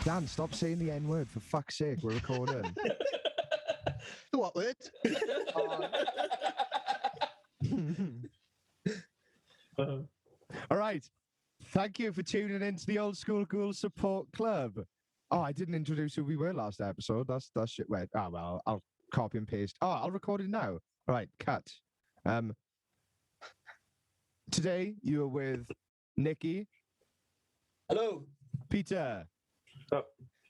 Dan, stop saying the N-word, for fuck's sake, we're recording. What word? All right. Thank you for tuning into the Old School Ghouls Support Club. Oh, I didn't introduce who we were last episode. That's shit. Wait. Oh, well, I'll copy and paste. Oh, I'll record it now. All right, cut. Today, you are with Nicky. Hello. Peter. Oh.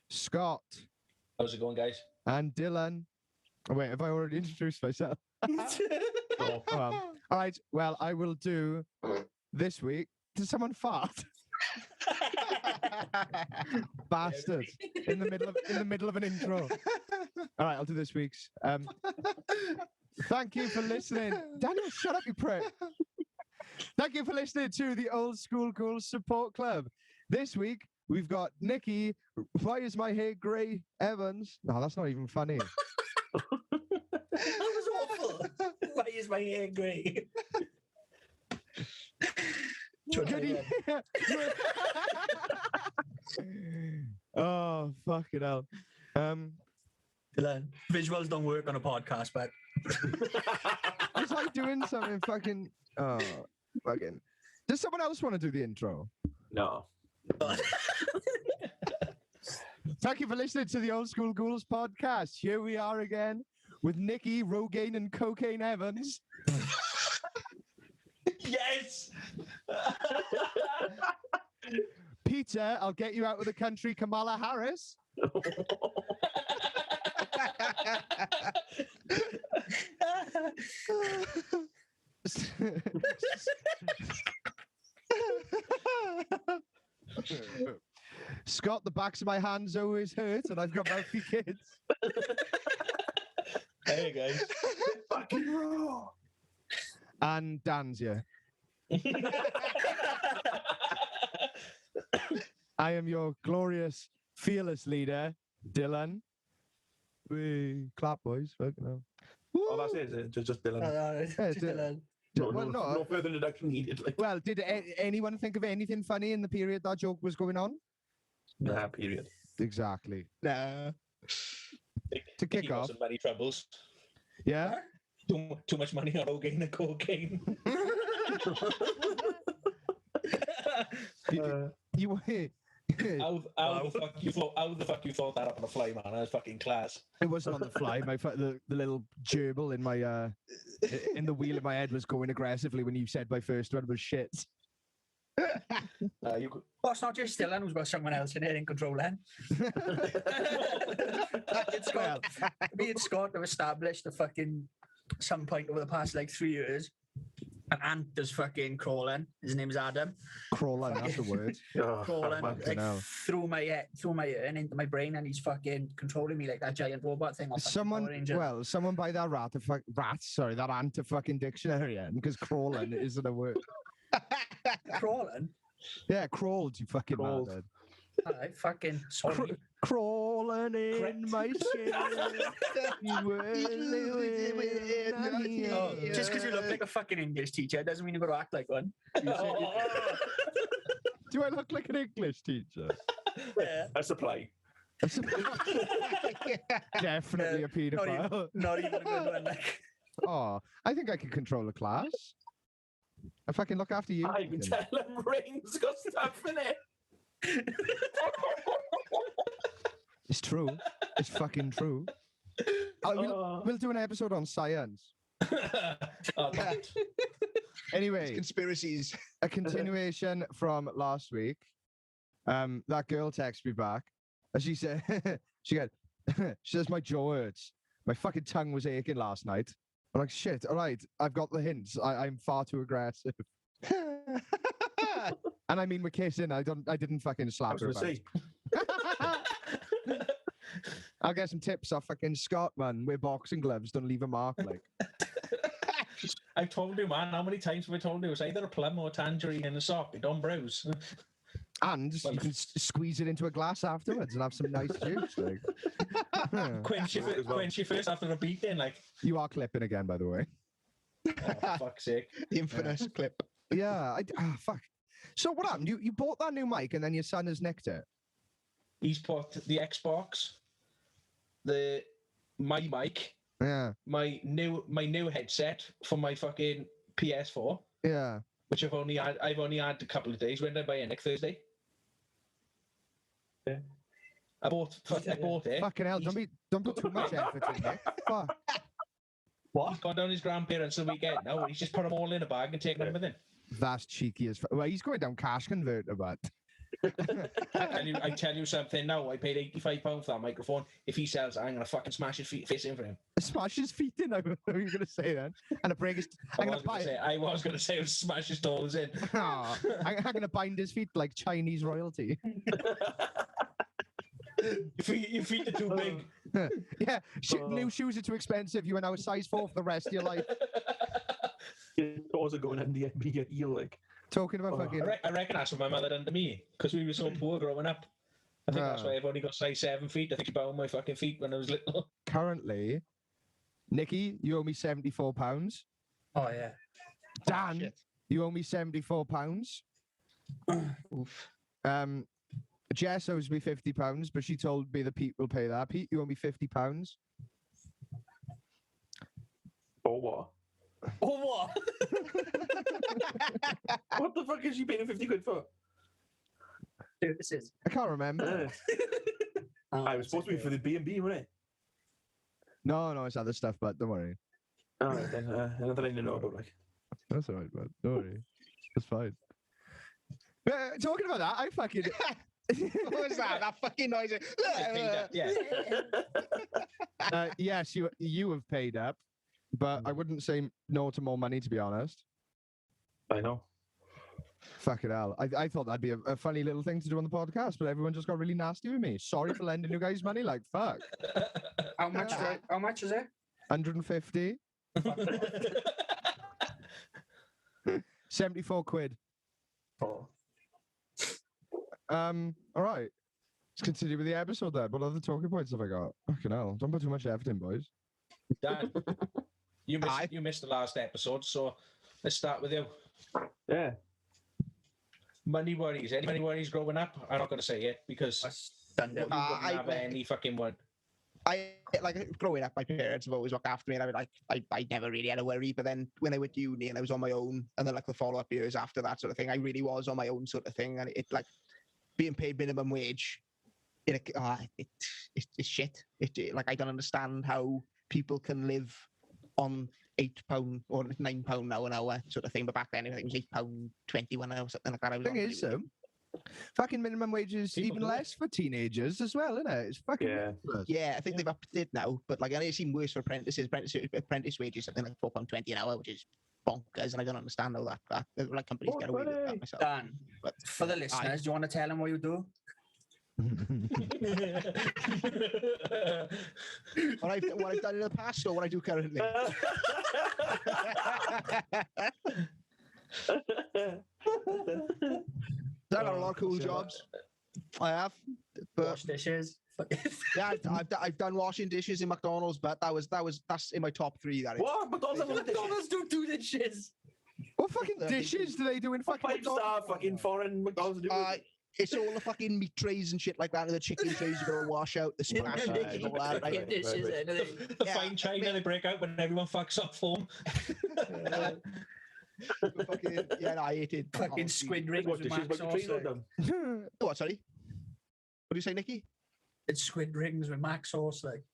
Scott. How's it going, guys? And Dylan. Oh, wait, have I already introduced myself? Oh, all right. Well, I will do this week. Did someone fart? Bastard! In the middle of an intro. All right, I'll do this week's. Thank you for listening, Daniel. Shut up, you prick. Thank you for listening to the Old School Ghouls Support Club. This week we've got Nicky. Why is my hair grey? Evans. No, that's not even funny. That was awful. Why is my hair grey? Oh, fucking hell. Dylan, visuals don't work on a podcast, but It's like doing something fucking. Oh, fucking. Does someone else want to do the intro? No. Thank you for listening to the Old School Ghouls podcast. Here we are again with Nicky, Rogaine, and Cocaine Evans. yes. Peter, I'll get you out of the country, Kamala Harris. Scott, the backs of my hands always hurt, and I've got mouthy kids. Hey guys. Fucking raw. And Dan's here. I am your glorious, fearless leader, Dylan. We clap, boys. Fucking hell. Oh, that's it. Is it? Just Dylan. Yeah, Dylan. No further introduction needed. Like, Well, did anyone think of anything funny in the period that joke was going on? nah, period. Exactly. Nah. To kick Nicky got off. some money troubles. Yeah? Too much money on Rogaine and cocaine. You How the fuck you thought that up on the fly, man? That was fucking class. It wasn't on the fly. The little gerbil in my in the wheel of my head was going aggressively when you said my first one was shit. You Well, it's not just Dylan who's got someone else in there in control then. It's Scott. Me and Scott have established some point over the past like 3 years. An ant does fucking crawling. His name's Adam. Crawling, that's the word. Oh, Crawling fucking like hell. through my ear and into my brain, and he's fucking controlling me like that giant robot thing. Off fucking Power Ranger. Someone buy that that ant to fucking dictionary, because crawling isn't a word. Crawling. Yeah, crawled, you fucking Crawled. mad. Alright, fucking sorry. Crawling in Correct. my shit. You were living in Oh, a- just because you look like a fucking English teacher doesn't mean you've got to act like one. Do I look like an English teacher? Yeah. A supply. Definitely a paedophile. Not even a good one. Like. Oh, I think I can control a class. If I can look after you. I can tell him rings got stuff in it. It's true. It's fucking true. We'll do an episode on science. Oh, God. Anyway, Conspiracies. a continuation from last week. That girl texted me back, and she said, she says my jaw hurts. My fucking tongue was aching last night. I'm like, shit. All right, I've got the hints. I'm far too aggressive. And I mean, we're kissing. I didn't fucking I slap was her. going to about say. it. I'll get some tips off fucking Scot, man. Wear boxing gloves. Don't leave a mark. Like, I've told you, man. How many times have I told you? It's either a plum or a tangerine in a sock. It don't bruise. and you can squeeze it into a glass afterwards and have some nice juice. Like, Quench your first after a beating. Like, you are clipping again, by the way. oh, for fuck's sake. The infamous clip. Yeah. Fuck. So what happened? You bought that new mic and then your son has nicked it. He's put the Xbox, my mic, Yeah. my new headset for my fucking PS4, Yeah. which I've only had a couple of days. When did I buy it? Next Thursday. Yeah. I bought it. Fucking hell, don't put too much effort in there. Fuck. He's gone down his grandparents the weekend. No, he's just put them all in a bag and taken them with him. That's cheeky as fuck. Well, he's going down cash converter, but I tell you something now. I paid £85 for that microphone. If he sells it, I'm gonna fucking smash his face in for him. smash his feet in. What are you gonna say then? And break his. I'm gonna buy it. I was gonna say smash his toes in. Oh, I'm gonna bind his feet like Chinese royalty. Your feet are too big. Yeah, new shoes are too expensive. You are now a size 4 for the rest of your life. Your toes are going under your heel, like. Talking about fucking. I reckon that's what my mother done to me because we were so poor growing up. I think that's why I've only got size 7 feet. I think she bound my fucking feet when I was little. Currently, Nicky, you owe me £74. Oh yeah. Dan, shit. you owe me £74. Oof. Jess owes me £50, but she told me that Pete will pay that. Pete, you owe me £50. Oh, what? Oh what? What the fuck is she paying 50 quid for? Dude, this is. I can't remember. I was supposed to be for the B&B, wasn't it? No, it's other stuff, but don't worry. All right, then. Another thing to know about, like. That's all right, bud. Don't worry. It's fine. Talking about that, I fucking. What was that? That fucking noise. Yeah. Yes, you have paid up, but I wouldn't say no to more money, to be honest. I know. Fucking hell. I thought that'd be a funny little thing to do on the podcast, but everyone just got really nasty with me. Sorry for lending you guys money. Like, fuck. How much? How much is it? 150. 74 quid. Oh. All right. Let's continue with the episode then. What other talking points have I got? Fucking hell. Don't put too much effort in, boys. Dan, you missed the last episode, so let's start with you. Yeah. Money worries. Any money worries growing up? I'm not going to say it because you wouldn't have any fucking one. I like growing up. My parents have always looked after me, and I never really had a worry. But then when I went to uni and I was on my own, and then like the follow-up years after that sort of thing, I really was on my own sort of thing, and it like being paid minimum wage. It's shit. Like I don't understand how people can live on £8 or £9 now an hour sort of thing. But back then it was £8.21 or something like that. Thing is, fucking minimum wage is People even do less for teenagers as well, isn't it? It's fucking ridiculous. yeah, I think they've upped it now. But like I know it's even worse for apprentices. Apprentice wages something like £4.20 an hour, which is bonkers, and I don't understand how that like companies get away with that myself. Dan, But for the listeners, do you want to tell them what you do? what I've done in the past or what I do currently. I've got a lot of cool jobs. I have, but Wash dishes. yeah, I've done washing dishes in McDonald's, but that's in my top 3. That is. What? McDonald's don't do dishes. What fucking dishes do they do in fucking Five-star McDonald's? fucking foreign McDonald's do. It's all the fucking meat trays and shit like that, and the chicken trays you gotta wash out, the splash and all that. Right? Dishes, anything. The Yeah, fine china they break out when everyone fucks off form. Fucking, yeah, no, I ate it. Fucking squid rings What with dishes? mac But the sauce. trees are Like. done. What? Sorry. What do you say, Nicky? It's squid rings with mac sauce. Like.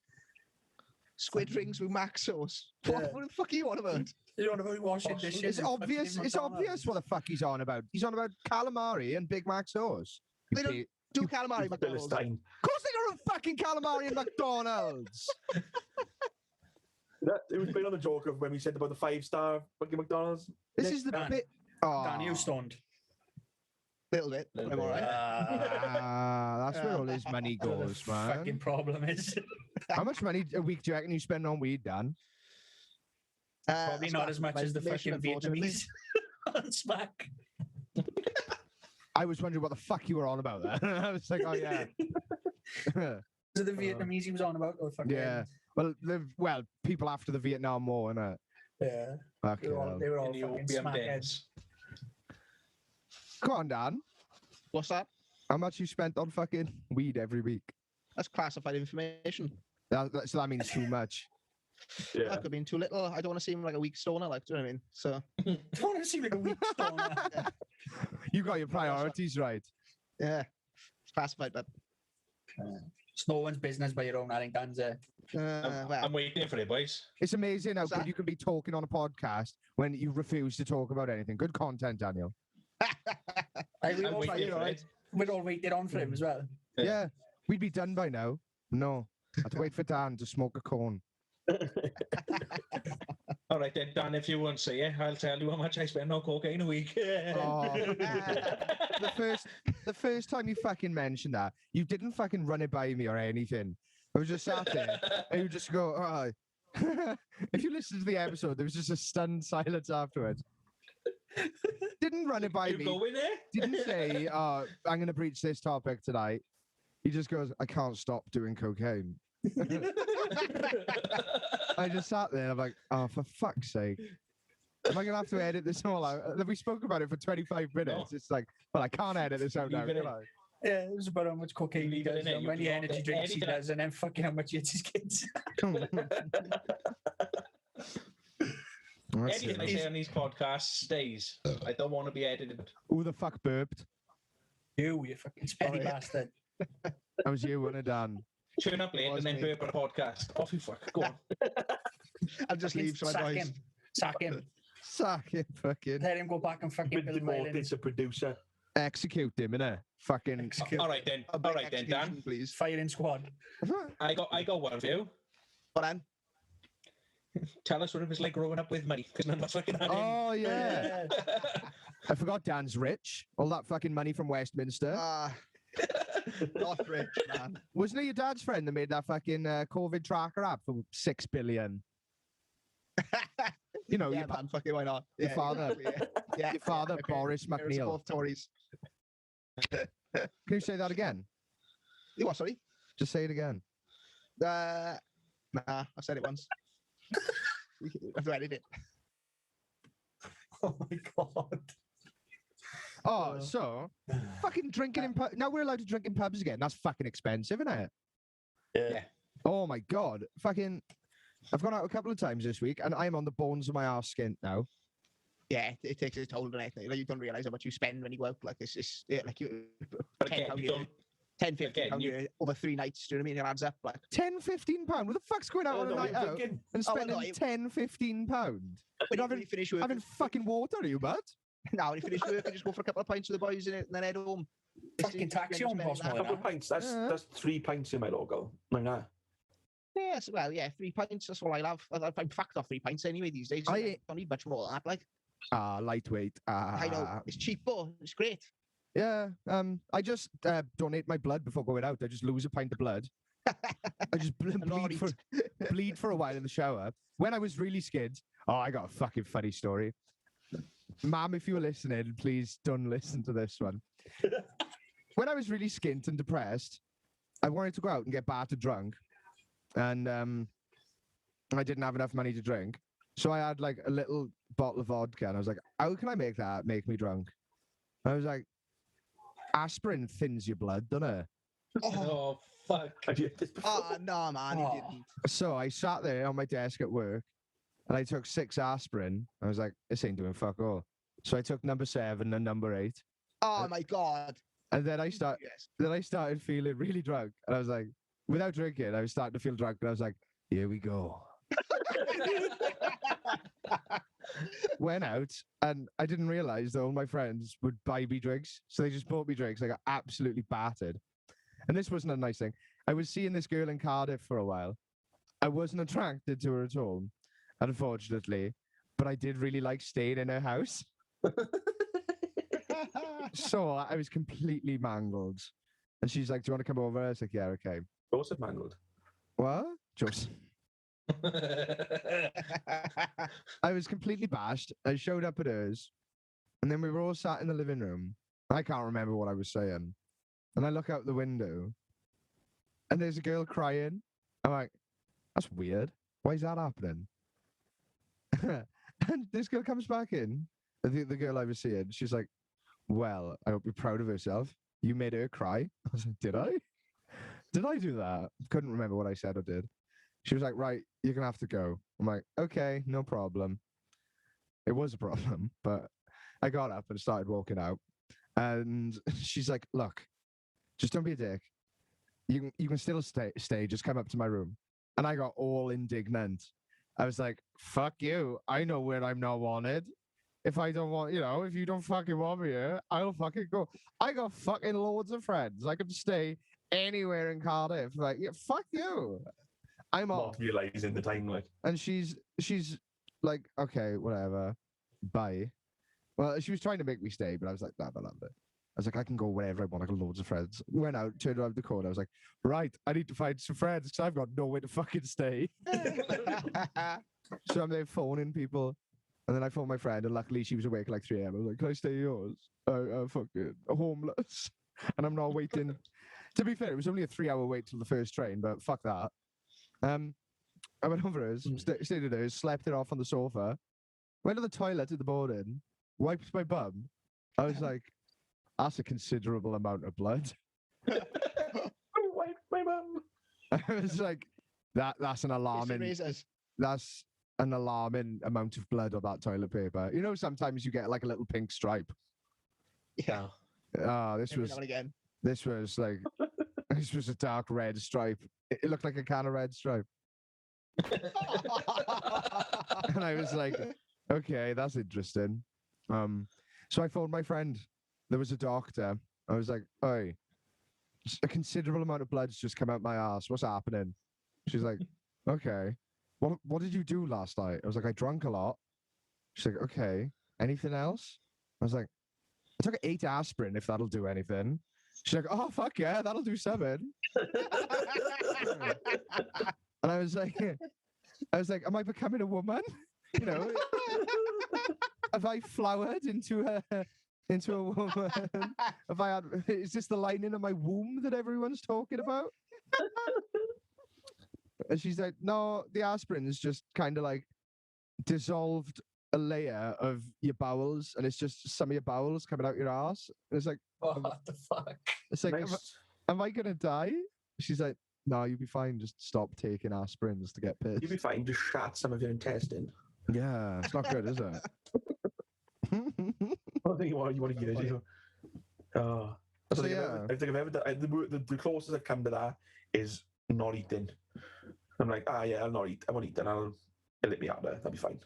Squid rings with mac sauce. Yeah. What the fuck are you on about? You don't know about washing dishes. It's in obvious. fucking It's McDonald's. obvious what the fuck he's on about. He's on about calamari and Big Mac sauce. They don't do calamari at McDonald's. Philistine. Of course they don't have fucking calamari in McDonald's. It was been on the joke of when we said about the 5-star fucking McDonald's. This is the Dan. bit. Oh, Dan, you stoned. Little bit. I'm all right. that's where all his money goes, The man. fucking problem is How much money a week do you reckon you spend on weed, Dan? probably not as much as the fucking Vietnamese on Smack. I was wondering what the fuck you were on about there. I was like, oh yeah. Is it the Vietnamese he was on about? Or fucking, Yeah. Well, people after the Vietnam War, innit? Yeah. Fucking hell. They were all In the fucking opium smackheads. dens. Go on, Dan. What's that? How much you spent on fucking weed every week? That's classified information. So that means too much. That Yeah. could have been too little. I don't want to seem like a weak stoner, like, do you know what I mean? So, Don't want to seem like a weak stoner. You got your priorities right. yeah, it's classified, but It's no one's business but your own, I think, Dan's it. well, I'm waiting for it, boys. It's amazing how What's good that? you can be talking on a podcast when you refuse to talk about anything. Good content, Daniel. Like, I'm waiting for it. we'd all waited on for him as well. Yeah. Yeah, we'd be done by now. No, I had to wait for Dan to smoke a cone. All right then, Dan, if you won't say it, I'll tell you how much I spend on cocaine a week. Oh. The first time you fucking mentioned that, you didn't fucking run it by me or anything. I was just sat there and you just go, oh. If you listen to the episode, there was just a stunned silence afterwards. Didn't run it by You me. go in there? Didn't say, I'm going to breach this topic tonight. He just goes, I can't stop doing cocaine. I just sat there. I'm like, oh, for fuck's sake. Am I going to have to edit this all out? We spoke about it for 25 minutes. No. It's like, well, I can't edit this out now, Leave it can in. I? Yeah, it was about how much cocaine he Leave it does, in there, and you how many can energy edit drinks he that. does, and then fucking how much he hits his kids. That's Anything I it. say on these podcasts stays. I don't want to be edited. Who the fuck burped? You fucking spenny Sorry. bastard. That was you, wasn't it, Dan? Turn up late was and then me. burp on a podcast. Off you fuck. Go on. I'll just leave, so I Sack boys. him. Sack him. Sack him, fucking. Let him go back and fucking Been build demoted violins. to producer. Execute him, innit? Fucking. Execute. All right then. A All big right then, execution, Dan. please. Firing squad. I got one for you. But then, Tell us what it was like growing up with money, because none of us fucking had any. Oh, yeah. Yeah. I forgot Dan's rich. All that fucking money from Westminster. not rich, man. Wasn't it your dad's friend that made that fucking COVID tracker app for 6 billion? You know, Yeah, your, man, fucking why not? your Yeah, father, exactly, yeah. your father, Okay. Boris Parents are McNeil. both Tories. Can you say that again? You what, sorry? Just say it again. Nah, I've said it once. I've edit it. Oh my god. Oh, so fucking drinking in pubs. Now we're allowed to drink in pubs again. That's fucking expensive, isn't it? Yeah. Oh my god. Fucking I've gone out a couple of times this week and I'm on the bones of my arse skint now. Yeah, it takes its toll, doesn't it? Like, you don't realise how much you spend when you go out. Like, it's just, yeah, like, you, But 10 again, pound you a year, don't. 10, 15 again, pound a you- year over 3 nights, do you know what I mean? It adds up, like. 10, 15 pound. What the fuck's going out Oh, on a no, night you're out thinking. and Oh, well, spending no, it- 10, 15 pound? When you finish work, Having fucking water, are you bud? no, when you finish work, you just go for a couple of pints with the boys in it and then head home. Fucking taxi on costs more A than couple of that. pints. That's Yeah. that's 3 pints in my logo. Like that. Yes, well, yeah, 3 pints, that's all I'll have. I'm fucked off 3 pints anyway these days. So I- I don't need much more than that, like. Ah, lightweight. I know, it's cheap, but it's great. Yeah. I just donate my blood before going out. I just lose a pint of blood. I just And not bleed for a while in the shower. When I was really skid, oh, I got a fucking funny story. Mom, if you're listening, please don't listen to this one. When I was really skint and depressed, I wanted to go out and get battered drunk, and I didn't have enough money to drink, so I had like a little bottle of vodka, and I was like, "How can I make that make me drunk?" I was like, "Aspirin thins your blood, doesn't it?" Oh fuck. Have you had this before? Oh, no, man, he Oh. didn't. So I sat there on my desk at work and I took 6 aspirin. I was like, this ain't doing fuck all. So I took number 7 and number 8. Oh, my God. And then I started feeling really drunk. And I was like, without drinking, I was starting to feel drunk. And I was like, here we go. Went out and I didn't realize that all my friends would buy me drinks. So they just bought me drinks. I got absolutely battered. And this wasn't a nice thing. I was seeing this girl in Cardiff for a while. I wasn't attracted to her at all, unfortunately, but I did really like staying in her house. So I was completely mangled. And she's like, do you want to come over? I was like, yeah, okay. Joseph mangled. What? Just, I was completely bashed. I showed up at hers, and then we were all sat in the living room. I can't remember what I was saying. And I look out the window, and there's a girl crying. I'm like, that's weird. Why is that happening? And this girl comes back in, the girl I was seeing. She's like, well, I hope you're proud of herself. you made her cry. I was like, did I? Did I do that? Couldn't remember what I said or did. She was like, right, you're going to have to go. I'm like, okay, no problem. It was a problem, but I got up and started walking out. And she's like, look, just don't be a dick. You can still stay. Just come up to my room. And I got all indignant. I was like, fuck you. I know where I'm not wanted. If I don't want, if you don't fucking want me here, I'll fucking go. I got fucking loads of friends. I could stay anywhere in Cardiff. Like, yeah, fuck you. I'm off. Not realising the time, like. And she's like, okay, whatever. Bye. Well, she was trying to make me stay, but I was like, nah, I love it. I was like, I can go wherever I want. I got loads of friends. Went out, turned around the corner. I was like, right, I need to find some friends because I've got nowhere to fucking stay. So I'm there phoning people. And then I phoned my friend, and luckily she was awake at like 3 a.m. I was like, can I stay at yours? I'm fucking homeless. And I'm not waiting. To be fair, it was only a 3-hour wait till the first train, but fuck that. I went over hers, stayed at hers, slept it off on the sofa, went to the toilet at the morning, wiped my bum. I was like, that's a considerable amount of blood. Wipe my bum. I was like, that's an alarming. That's an alarming amount of blood on that toilet paper. Sometimes you get like a little pink stripe. Yeah. This was like this was a dark red stripe. It looked like a can of Red Stripe. And I was like, okay, that's interesting. So I phoned my friend. There was a doctor. I was like, hey, a considerable amount of blood's just come out my ass. What's happening? She's like, okay. What did you do last night? I was like, I drank a lot. She's like, okay. Anything else? I was like, I took 8 aspirin if that'll do anything. She's like, oh, fuck yeah, that'll do something. And I was like, am I becoming a woman? Have I flowered into a woman? Is this the lining of my womb that everyone's talking about? And she's like, no, the aspirin's just kind of like dissolved a layer of your bowels, and it's just some of your bowels coming out your ass. And it's like, what the fuck? It's like, Nice. am I gonna die? She's like, no, you'll be fine. Just stop taking aspirins to get pissed. You'll be fine. Just shat some of your intestine. Yeah, it's not good, is it? I don't think you want to hear it. Oh. I So, think yeah. I think I've ever done, the closest I've come to that is not eating. I'm like, yeah, I'll not eat. I won't eat, and it'll let me out there. That'll be fine.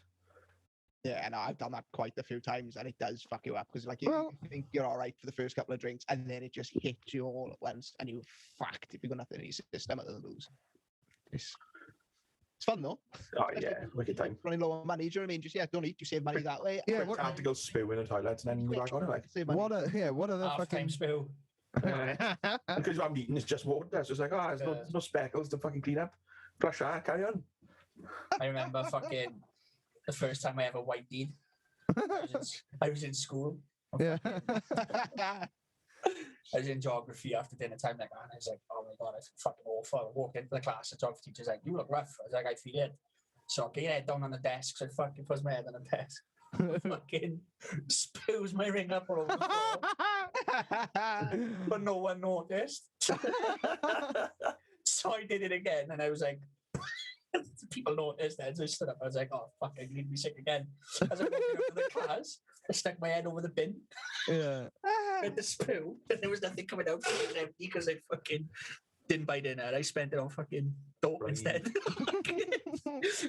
Yeah, and I've done that quite a few times, and it does fuck you up because, like, Well- you think you're all right for the first couple of drinks, and then it just hits you all at once, and you're fucked if you've got nothing in your system other than booze. It's fun though. Oh yeah, wicked time. Running low on money, do you know what I mean? Just don't eat, you save money that way. Yeah, Quick what- time to go spew in the toilet and then go back on it, like. Save money. What are the Half fucking? time spill. Because I'm eating, it's just water. So it's like, there's no speckles to fucking clean up. Flush that, carry on. I remember fucking the first time I ever white-deed. I was in school. Yeah. I was in geography after dinner time, like, and I was like, oh my god, it's fucking awful. I walked into the class, the geography teacher's like, you look rough. I was like, I feel it. So I get your head down on the desk, so I fucking put my head on the desk. Fucking spews my ring up all over the floor. But no one noticed. So I did it again, and I was like, people noticed then, so I stood up. I was like, oh, fuck, I need to be sick again. As I walked out of the class, I stuck my head over the bin Yeah. with the spew, and there was nothing coming out. It was empty because I fucking didn't buy dinner. I spent it on fucking dope Right. instead.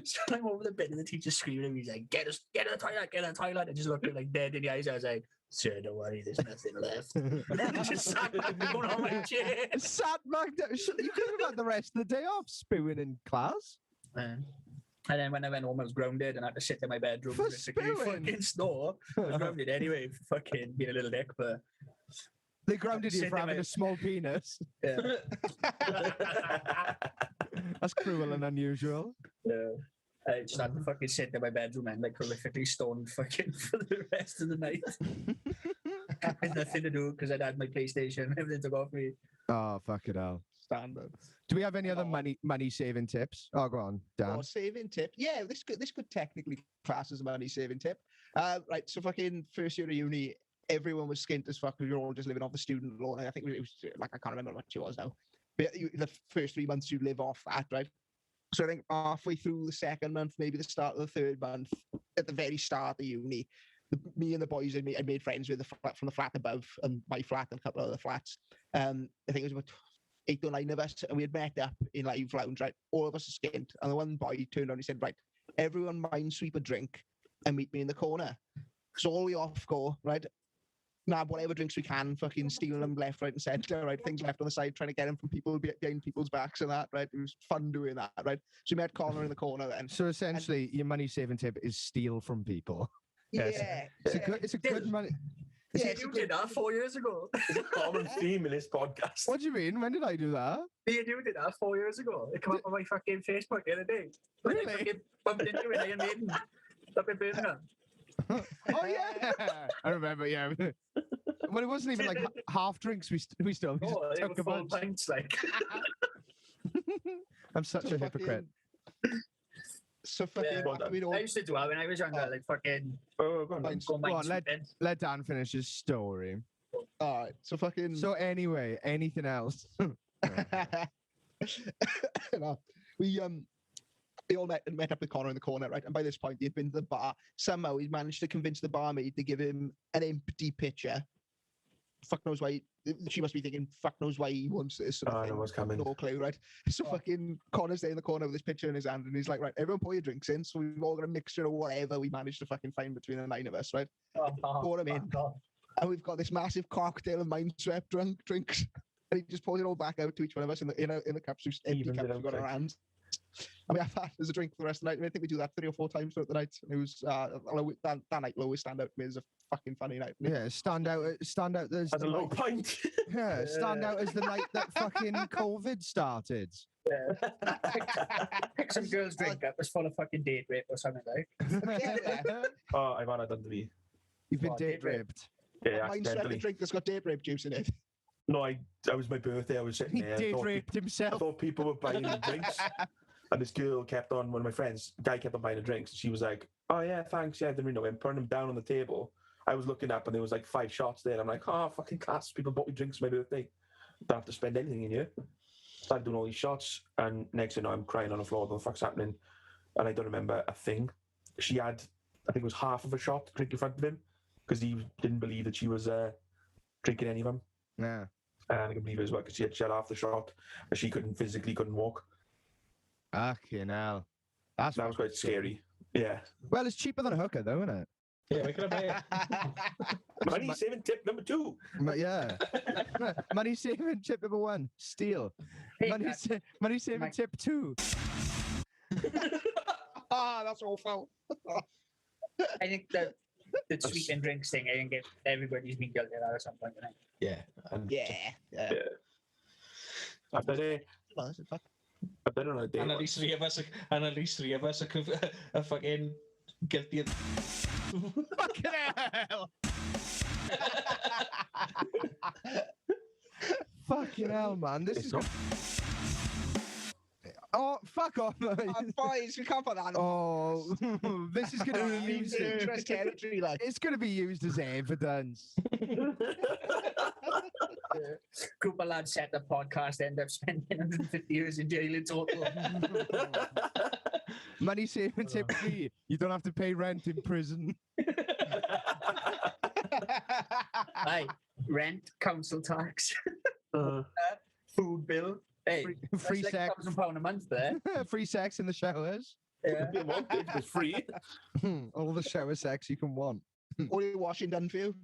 So I'm over the bin, and the teacher's screaming at me. He's like, get to the toilet, get to the toilet. I just looked at like dead in the eyes. I was like, sir, don't worry, there's nothing left. And then I just sat back down on my chair. Sat back down. You could have had the rest of the day off spewing in class. And then when I went home, I was grounded and I had to sit in my bedroom For and basically spewing? fucking snore. I was grounded anyway, for fucking being a little dick, but They grounded you Sit for in having my- a small penis. yeah. That's cruel and unusual. Yeah. I just had to fucking sit in my bedroom and like horrifically stoned fucking for the rest of the night. Had nothing to do because I'd had my PlayStation. Everything took off me. Oh, fuck it hell. Standard. Do we have any other Oh. money saving tips? Oh, go on, Dan. Or saving tip. Yeah, this could technically class as a money saving tip. Right, so fucking first year of uni, everyone was skint as fuck. We were all just living off the student loan. I think it was like, I can't remember what it was now. But the first 3 months you live off that, right? So I think halfway through the second month, maybe the start of the third month, at the very start of uni, me and the boys I made friends with from the flat above and my flat and a couple of other flats. I think it was about 8 or 9 of us, and we had met up in Live Lounge, right? All of us are skint. And the one boy turned on, he said, right, everyone mind sweep a drink and meet me in the corner. So all we off go, right? Nab whatever drinks we can, fucking steal them left, right, and centre, right? Things left on the side, trying to get them from people behind people's backs and that, right? It was fun doing that, right? So we met Connor in the corner then. So essentially, your money saving tip is steal from people. Yeah. It's a good money. Yeah, You did that 4 years ago. It's a common theme in this podcast. What do you mean? When did I do that? You did that 4 years ago. It came up on my fucking Facebook the other day. When I Really? fucking bumped into you in Iron Maiden. Up in Birmingham. Oh yeah, I remember. Yeah, well, it wasn't even like half drinks. We still Oh, they were took a full bunch. pints, like. I'm such a hypocrite. So fucking, Yeah. we I all used to do that when I was younger, like fucking Oh, go on. pints. go Go on, mine sweeping. Let Dan finish his story. All right, so fucking. So anyway, anything else? No, we all met up with Connor in the corner, right? And by this point, he had been to the bar. Somehow, he managed to convince the barmaid to give him an empty pitcher. Fuck knows why. She must be thinking, fuck knows why he wants this. Sort of I thing. know what's coming. No clue, right? So fucking Connor's there in the corner with this pitcher in his hand, and he's like, right, everyone pour your drinks in. So we've all got a mixture of whatever we managed to fucking find between the 9 of us, right? Pour 'em in. And we've got this massive cocktail of mind-swept drinks. And he just pours it all back out to each one of us in the cups, empty Even cups without we've got in our drinks. hands. And we have that as a drink for the rest of the night. I think we do that 3 or 4 times throughout the night. And it was that night will always stand out to me as a fucking funny night. Yeah, stand out as As a the low night, point. yeah, stand out as the night that fucking COVID started. Pick some girl's drink up. It's full of fucking date rape or something like. Oh, I've had that done to me. You've been Oh, date date rape. raped. Yeah, Mind-swept accidentally. drink that's got date rape juice in it. No, it was my birthday. I was sitting He there. date I raped I himself. thought people were buying drinks. And this girl kept on, one of my friends, guy kept on buying the drinks. She was like, oh yeah, thanks. Yeah, I didn't really know him. Putting them down on the table. I was looking up and there was like 5 shots there. I'm like, oh, fucking class. People bought me drinks for my birthday. Don't have to spend anything in here. Started doing all these shots. And next thing you know, I'm crying on the floor. What the fuck's happening? And I don't remember a thing. She had, I think it was half of a shot to drink in front of him because he didn't believe that she was drinking any of them. Yeah. And I can believe it as well because she had shut off the shot and she couldn't walk. Fucking hell. That That was quite scary. Yeah. Well, it's cheaper than a hooker, though, isn't it? Yeah, we could have buy Money saving tip number 2. But yeah. Money saving tip number 1, steal. Hey, Money saving Mike. tip 2. That's awful. I think the sweet and drinks thing, I think everybody's been guilty of that at some point. I think. Yeah. And Yeah. I've done it. I've done it on a day. And at least 3 of us are fucking guilty of Fucking hell. Fucking hell, man. This is. Oh, fuck off. Boys, we can't put that on. Oh, this is going to be used. Dangerous territory, like. It's going to be used as evidence. Group of lads set the podcast, end up spending 150 years in jail in total. Money saving tip 3. You don't have to pay rent in prison. Aye, rent, council tax, Uh, food bill. Hey, Free that's sex. like £1,000 a month there. Free sex in the showers. Yeah. if you want it, it's free. All the shower sex you can want. All your washing done for you.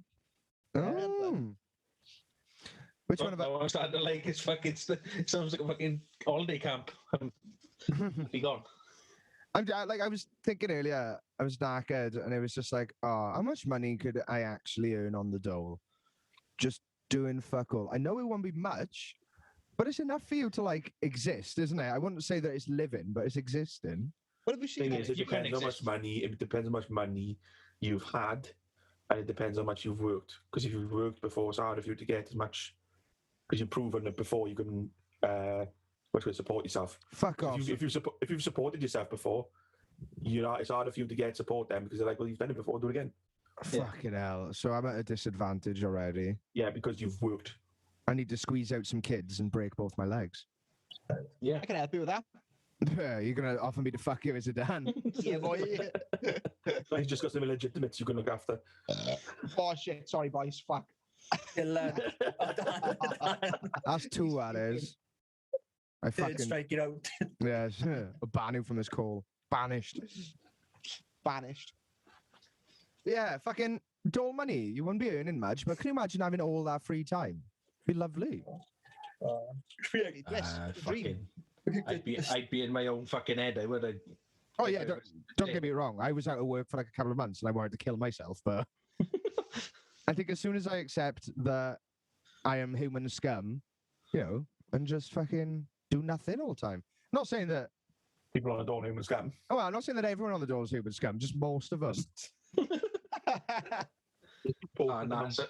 Oh. Which one of I was starting to like it's fucking it sounds like a fucking holiday camp. Be gone. I was thinking earlier, I was knackered and it was just like, oh, how much money could I actually earn on the dole? Just doing fuck all. I know it won't be much, but it's enough for you to like exist, isn't it? I wouldn't say that it's living, but it's existing. What have we seen? Thing is, it You can depends how much exist. money. It depends how much money you've had, and it depends how much you've worked. Because if you've worked before, it's harder for you to get as much. Because you've proven that before you can, support yourself. Fuck off. If you've supported yourself before, it's harder for you to get support then because they're like, well, you've done it before, do it again. Yeah. Fucking hell. So I'm at a disadvantage already. Yeah, because you've worked. I need to squeeze out some kids and break both my legs. Yeah. I can help you with that. You're going to offer me to fuck you as a Dan? Yeah, boy. He's just got some illegitimates you can look after. Oh, shit. Sorry, boys. Fuck. That's 2 hours. I Third fucking... strike it out. Yes. A banning from this call. Banished. Banished. Yeah, fucking dole money. You wouldn't be earning much, but can you imagine having all that free time? Be lovely. Yes, the dream. Fucking, I'd be in my own fucking head. I would. Oh yeah, don't get me wrong. I was out of work for like a couple of months and I wanted to kill myself, but I think as soon as I accept that I am human scum, you know, and just fucking do nothing all the time. Not saying that People on the door human scam. Oh, well, I'm not saying that everyone on the door is human scum, just most of them.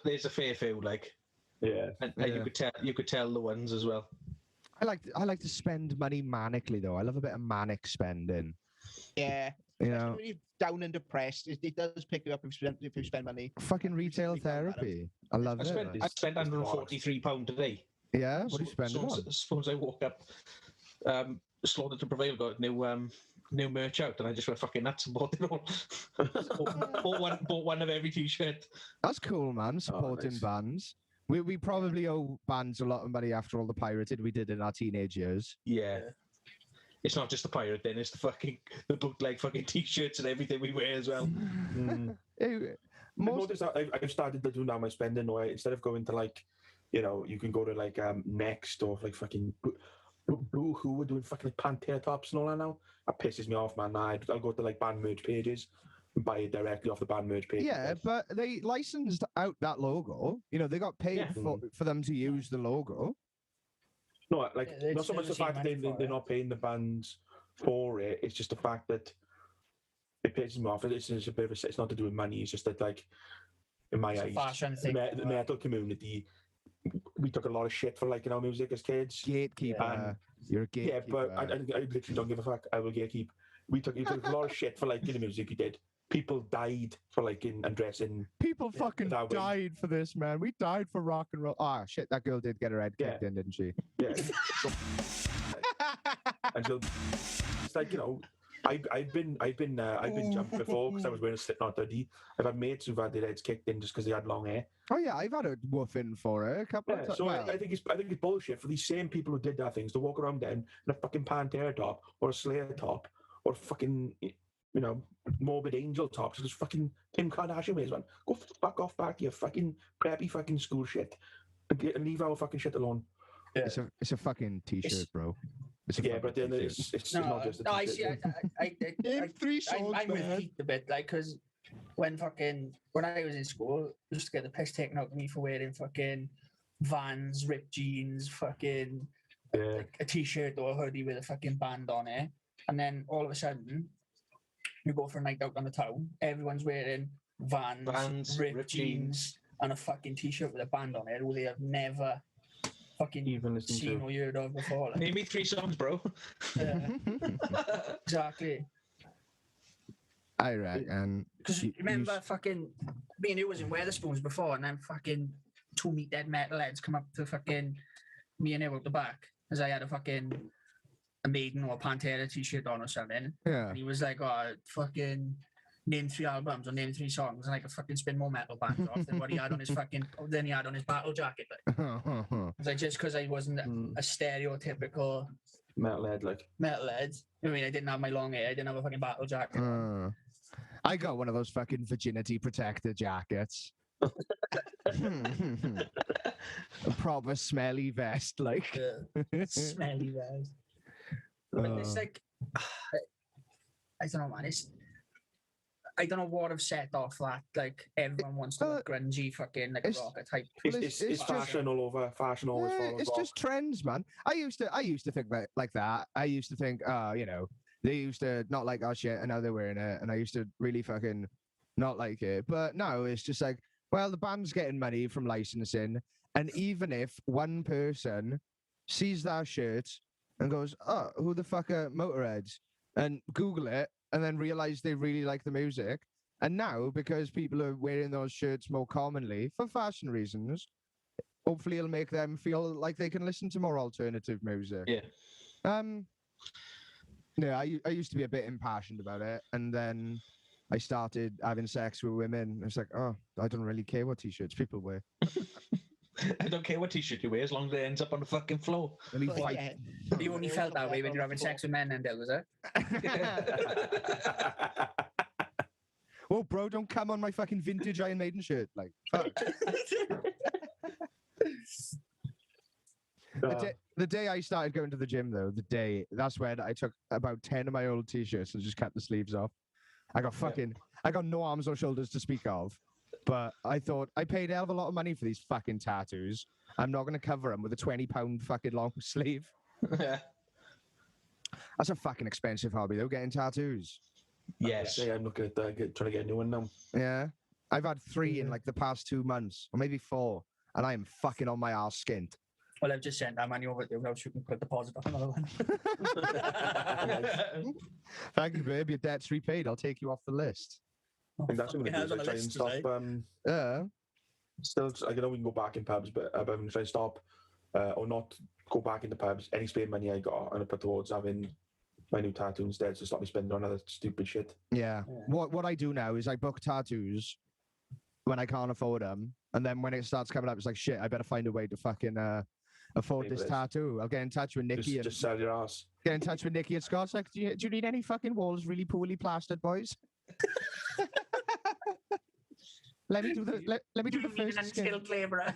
There's a fair few, like, Yeah. and Yeah. you could tell the ones as well. I like to spend money manically though. I love a bit of manic spending. Yeah. You know, When you're down and depressed, it does pick you up if you spend money. fucking retail Really fun, madam. therapy. I love I it. spent like. £143 today. Yeah, what do you spend it on? Suppose I woke up, Slaughter to Prevail got new merch out, and I just went fucking nuts and bought it all. bought one of every t-shirt. That's cool, man. Supporting nice. bands. We probably owe bands a lot of money after all the pirated we did in our teenage years. Yeah. It's not just the pirate then, it's the bootleg fucking t-shirts and everything we wear as well. Hey, I've most, noticed that I've started to do now my spending where instead of going to like, you know, you can go to like Next or like fucking Boohoo are doing fucking like Pantera tops and all that now. That pisses me off, man. I'll go to like band merch pages and buy it directly off the band merch page. yeah, but they licensed out that logo. You know, they got paid Yeah. for them to use the logo. No, like Yeah, not so much the they've fact that seen money for they're it. not paying the bands for it. It's just the fact that it pisses me off. It's a bit of a, it's not to do with money. It's just that like in my It's a eyes, fashion thing. the metal community, we took a lot of shit for liking our music as kids. Gatekeeper. You're a gatekeeper. Yeah, but I literally don't give a fuck. I will gatekeep. You took a lot of shit for liking the music you did. People died for liking and dressing. People fucking that way. died for this, man. We died for rock and roll. Ah, shit, that girl did get her head kicked in, didn't she? Yeah. And so it's like, you know, I've been jumped before because I was wearing a Slipknot hoodie. I've had mates who've had their heads kicked in just because they had long hair. Oh yeah, I've had a woofing for it a couple of Yeah, times. so Well, I think it's bullshit for these same people who did that things to walk around then in a fucking Pantera top or a Slayer top or a fucking, you know, Morbid Angel top. Because fucking Kim Kardashian wears one. Go fuck off back, you fucking preppy fucking school shit, and leave our fucking shit alone. it's a fucking t-shirt, It's- bro. It's a Yeah, fucking but then t-shirt. it's No, not just a no, I see. t-shirt. Name 3 songs, I'm with man. Pete a bit, like, because when I was in school, I used to get the piss taken out of me for wearing fucking Vans, ripped jeans, fucking Yeah. like a t-shirt or a hoodie with a fucking band on it, and then all of a sudden, you go for a night out on the town, everyone's wearing Vans, ripped jeans, and a fucking t-shirt with a band on it, who they have never fucking Even listen seen to. or heard of before. Like, Name me 3 songs, bro. yeah, exactly. I reckon. Because you- remember, fucking me and you was in Weatherspoons before, and then fucking 2 meathead metalheads come up to fucking me and you out the back, as I had a fucking a Maiden or a Pantera t-shirt on or something, Yeah. and he was like, "Oh, fucking name 3 albums or name 3 songs," and I could fucking spin more metal bands off than what he had on his fucking than he had on his battle jacket. Like, it was like just because I wasn't a stereotypical Metalhead, like. metalhead. I mean, I didn't have my long hair, I didn't have a fucking battle jacket. I got one of those fucking virginity protector jackets. A proper smelly vest, like. Smelly guys. But it's like, I don't know, man. I don't know what have set off that. Like, everyone wants to look grungy, fucking like a it's- rocker type. Well, It's it's just- fashion all over. Fashion always Yeah, follows it's rock. just trends, man. I used to think like that. I used to think, you know, they used to not like our shit and now they're wearing it, and I used to really fucking not like it. But now it's just like, well, the band's getting money from licensing, and even if one person sees that shirt and goes, "Oh, who the fuck are Motorheads?" and Google it, and then realize they really like the music, And now, because people are wearing those shirts more commonly for fashion reasons, hopefully it'll make them feel like they can listen to more alternative music. Yeah. Yeah, I used to be a bit impassioned about it, and then I started having sex with women. It's like, oh, I don't really care what t-shirts people wear. I don't care what t-shirt you wear as long as it ends up on the fucking floor. Let me Well, fight. yeah. You only felt that way when you're having sex with men, and was it? Oh, bro, don't come on my fucking vintage Iron Maiden shirt. Like, fuck. The day I started going to the gym, though, that's when I took about 10 of my old t-shirts and just cut the sleeves off. I got no arms or shoulders to speak of, but I thought I paid a hell of a lot of money for these fucking tattoos. I'm not going to cover them with a £20 fucking long sleeve. Yeah. That's a fucking expensive hobby, though, getting tattoos. Yes. Yeah, I'm looking at trying to get a new one now. Yeah. I've had 3 in like the past 2 months, or maybe 4, and I am fucking on my arse skint. Well, I've just sent that money over to you now, so you can put deposit on another one. Thank you, babe. Your debt's repaid. I'll take you off the list. I think that's what I'm going to do. Try and stop. Yeah. Still, I know we can go back in pubs, but I'm going to try and stop or not go back into pubs. Any spare money I got, I'm going to put towards having my new tattoo instead, to stop me spending on other stupid shit. Yeah. What I do now is I book tattoos when I can't afford them, and then when it starts coming up, it's like, shit, I better find a way to fucking afford this tattoo. I'll get in touch with Nicky. Just sell your ass. Get in touch with Nicky and Scott. Like, do you need any fucking walls really poorly plastered, boys? Let me do the first skin. Unskilled labourer.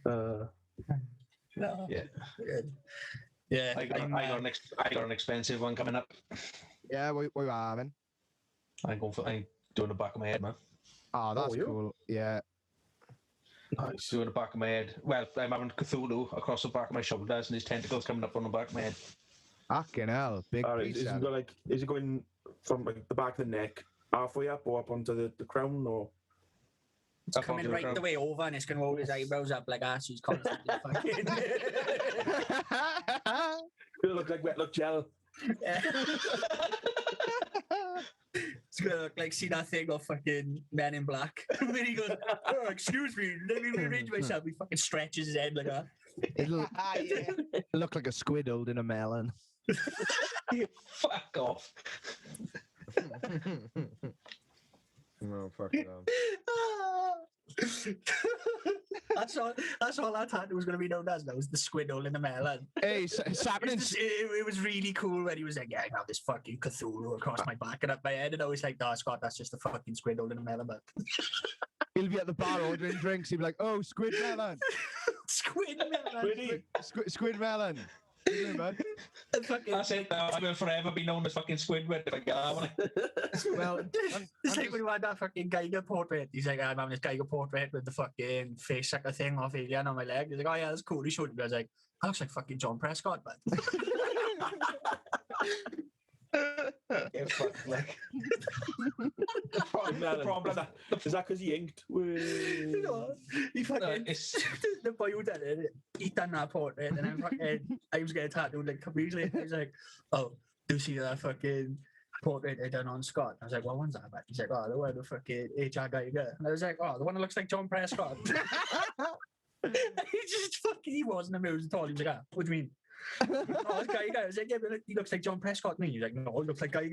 No. Yeah. Good. Yeah. I got an expensive one coming up. Yeah, what are you having? I'm doing the back of my head, man. Oh, that's you? cool. Yeah. Nice. Doing the back of my head. Well, I'm having Cthulhu across the back of my shoulders and his tentacles coming up on the back of my head. Fucking hell. Big All right, piece. is it going from like the back of the neck halfway up or up onto the crown, or? It's coming right the way over, and it's going to roll his eyebrows up like that, so he's constantly fucking... It'll look like wet look gel. Yeah. It's going to look like, see that thing of fucking Men in Black? When he goes, oh, excuse me, let me rearrange myself. He fucking stretches his head like that. It'll look like a squid holding a melon. Fuck off. No, fuck it up. That's all that tattoo was going to be known as. That was the squid hole in the melon. Hey, it's happening. It was really cool when he was like, yeah, I have this fucking Cthulhu across my back and up my head. And I was like, no, Scott, that's just a fucking squid hole in a melon. But He'll be at the bar ordering drinks. He'll be like, oh, squid melon. Squid melon. Squid melon. That's it. I will forever be known as fucking Squidward if I get that one. Well, it's like when you had that fucking Geiger portrait. He's like, I'm having this Geiger portrait with the fucking face sucker thing off alien on my leg. He's like, oh yeah, that's cool. He showed me. I was like, that looks like fucking John Prescott, man. Yeah, fuck, like. Is that because he inked? You know, he fucking the boy who did it, he done that portrait, and then fucking I was getting tattooed like a couple years later. He's like, oh, do you see that fucking portrait I done on Scott? I was like, what one's that about? He's like, oh, the one with fucking HR guy. And I was like, oh, the one that looks like John Prescott. He wasn't amused at all. He was like, what do you mean? Oh, it's Guy. I was like, yeah, but he looks like John Prescott. And he's like, no, he looks like Guy.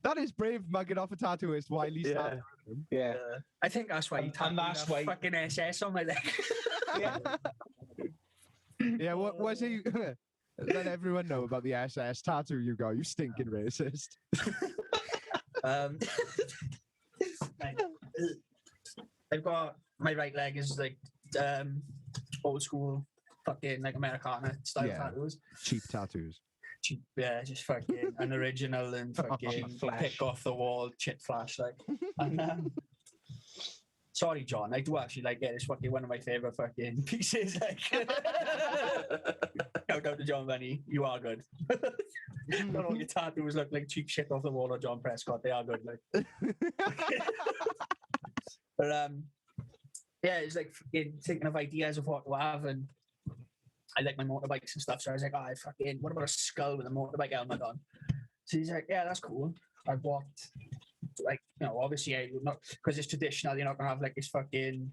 That is brave mugging off a tattooist while he's tattooing him. Yeah. I think that's why he tattooed that's that why- fucking SS on my leg. Yeah, what was he? Let everyone know about the SS tattoo you got, you stinking racist. I've got my right leg is like old school fucking like Americana style tattoos. Cheap tattoos. Cheap, yeah, just fucking unoriginal and fucking Flash. pick off the wall chit flash like. And, sorry, John, I do actually like it. It's fucking one of my favorite fucking pieces. Like, shout out to John Bunny, you are good. Not all your tattoos look like cheap shit off the wall or John Prescott. They are good, like. But yeah, it's like fucking thinking of ideas of what to have, and I like my motorbikes and stuff. So I was like, oh, what about a skull with a motorbike helmet on? So he's like, yeah, that's cool. I bought, like, obviously I would not, because it's traditional, you're not going to have like this fucking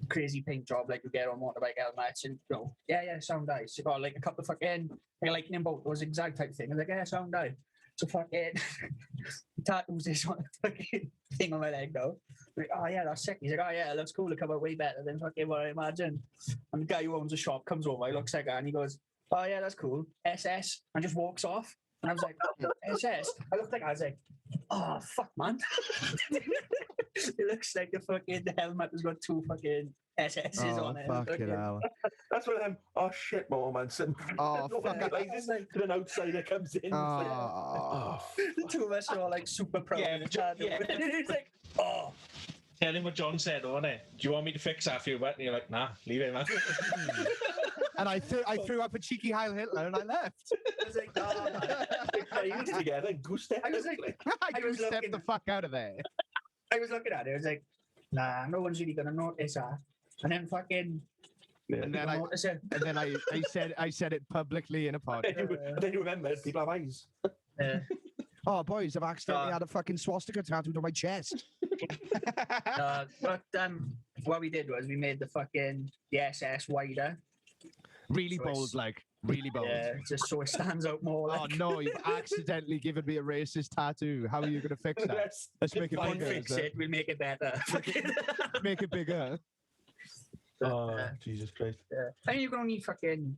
crazy paint job like you get on motorbike helmets. And, sound nice. So got like a couple of fucking, like lightning bolt, those exact type thing. I was like, yeah, sound nice. So fucking, tattoos this one fucking thing on my leg though. Like, oh yeah, that's sick. He's like, oh yeah, it looks cool. It come out way better than fucking what I imagine. And the guy who owns the shop comes over, he looks like that, and he goes, oh yeah, that's cool. SS, and just walks off. And I was like, SS. I looked like I was like, oh fuck, man. It looks like the helmet has got 2 fucking SS's on it. Fucking hell. That's one of them, oh shit, moment. Oh, fuck. To an outsider comes in. Oh, The 2 of us are all like super proud of each other. And he's like, oh. Tell him what John said, wasn't it? Do you want me to fix that for you? And you're like, nah, leave it, man. and I threw up a cheeky Heil Hitler and I left. I was like, oh, man. They used together, goose step. I was like, I was stepped looking- the fuck out of there. I was looking at it. I was like, nah, no one's really gonna notice that. And then fucking, And then I said it publicly in a pod. Then you remember, people have eyes. Oh, boys, I've accidentally had a fucking swastika tattooed on my chest. but what we did was we made the SS wider. Really So bold, it's- like. Really bold. Yeah, just so it stands out more. Oh Like. no, you've accidentally given me a racist tattoo. How are you going to fix that? Let's make it Fine, bigger. fix it. We'll make it better. Make it bigger. Oh, Jesus Christ. I mean, you can only fucking.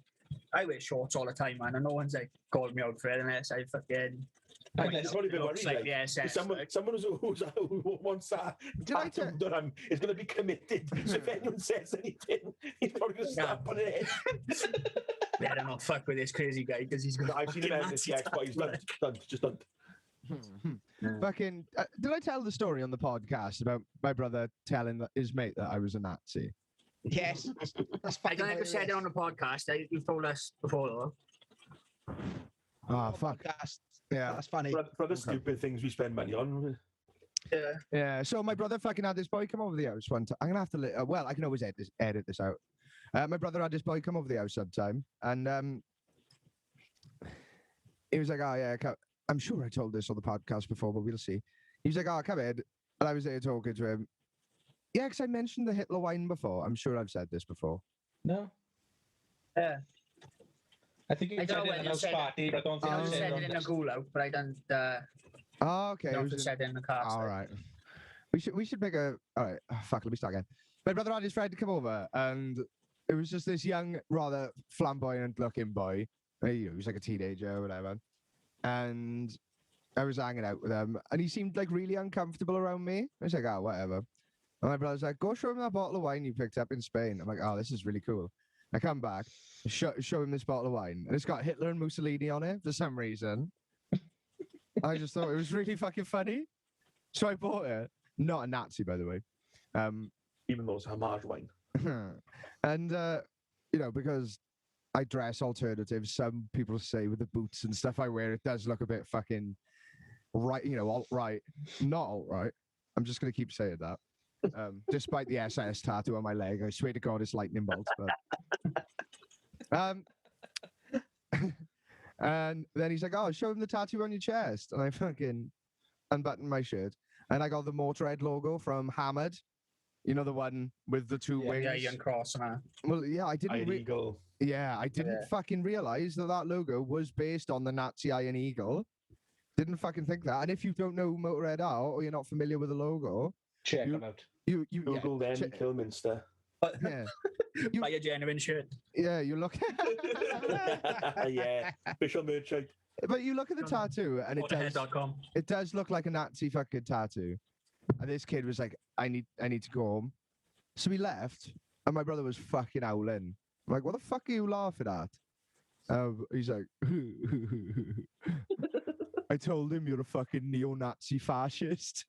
I wear shorts all the time, man, and no one's like called me out for it unless I fucking. It's probably a bit looks worried. like the SS. Someone who wants that tattoo done is going to be committed. So if anyone says anything, he's probably going to stop on it. Better not fuck with this crazy guy because he's got. I've seen him end this sex, but he's done. Just done. Fucking, did I tell the story on the podcast about my brother telling his mate that I was a Nazi? Yes. That's I don't think I said it on the podcast. You've told us before, though. Oh, fuck. Yeah. That's funny. For other stupid things we spend money on. Yeah. Yeah, so my brother fucking had this boy come over the house one time. I'm going to have to, well, I can always edit this out. My brother had this boy come over the house sometime, and he was like, oh, yeah, I'm sure I told this on the podcast before, but we'll see. He was like, oh, come in. And I was there talking to him. Yeah, because I mentioned the Hitler wine before. I'm sure I've said this before. No. Yeah. I think you I said don't know it in when a you said party, but I don't think I you said said it in a goal out, but I don't. Oh, okay. I it was said it in the car. all right. We should make a. All right. Oh, fuck. Let me start again. My brother had his friend come over, and it was just this young, rather flamboyant-looking boy. He was like a teenager or whatever. And I was hanging out with him, and he seemed like really uncomfortable around me. I was like, oh, whatever. And my brother's like, go show him that bottle of wine you picked up in Spain. I'm like, oh, this is really cool. I come back, show him this bottle of wine, and it's got Hitler and Mussolini on it for some reason. I just thought it was really fucking funny. So I bought it. Not a Nazi, by the way. Even though it's homage wine. And, because I dress alternative, some people say with the boots and stuff I wear, it does look a bit fucking right, alt-right. Not alt-right. I'm just going to keep saying that. Despite the SS tattoo on my leg, I swear to God, it's lightning bolts. But, and then he's like, "Oh, show him the tattoo on your chest," and I fucking unbuttoned my shirt, and I got the Motorhead logo from Hammered. You know, the one with the 2 wings. Yeah, young cross, man. Well, yeah, I didn't. Iron Eagle. Yeah, I didn't fucking realize that logo was based on the Nazi Iron Eagle. Didn't fucking think that. And if you don't know who Motorhead are, or you're not familiar with the logo, check them out. you Google them, Kilminster. yeah, Buy a genuine shirt. yeah, you look. Yeah, official merch out. But you look at the tattoo, and Motorhead.com. it does look like a Nazi fucking tattoo. And this kid was like, I need to go home. So we left, and my brother was fucking howling. I'm like, what the fuck are you laughing at? He's like, I told him you're a fucking neo-Nazi fascist.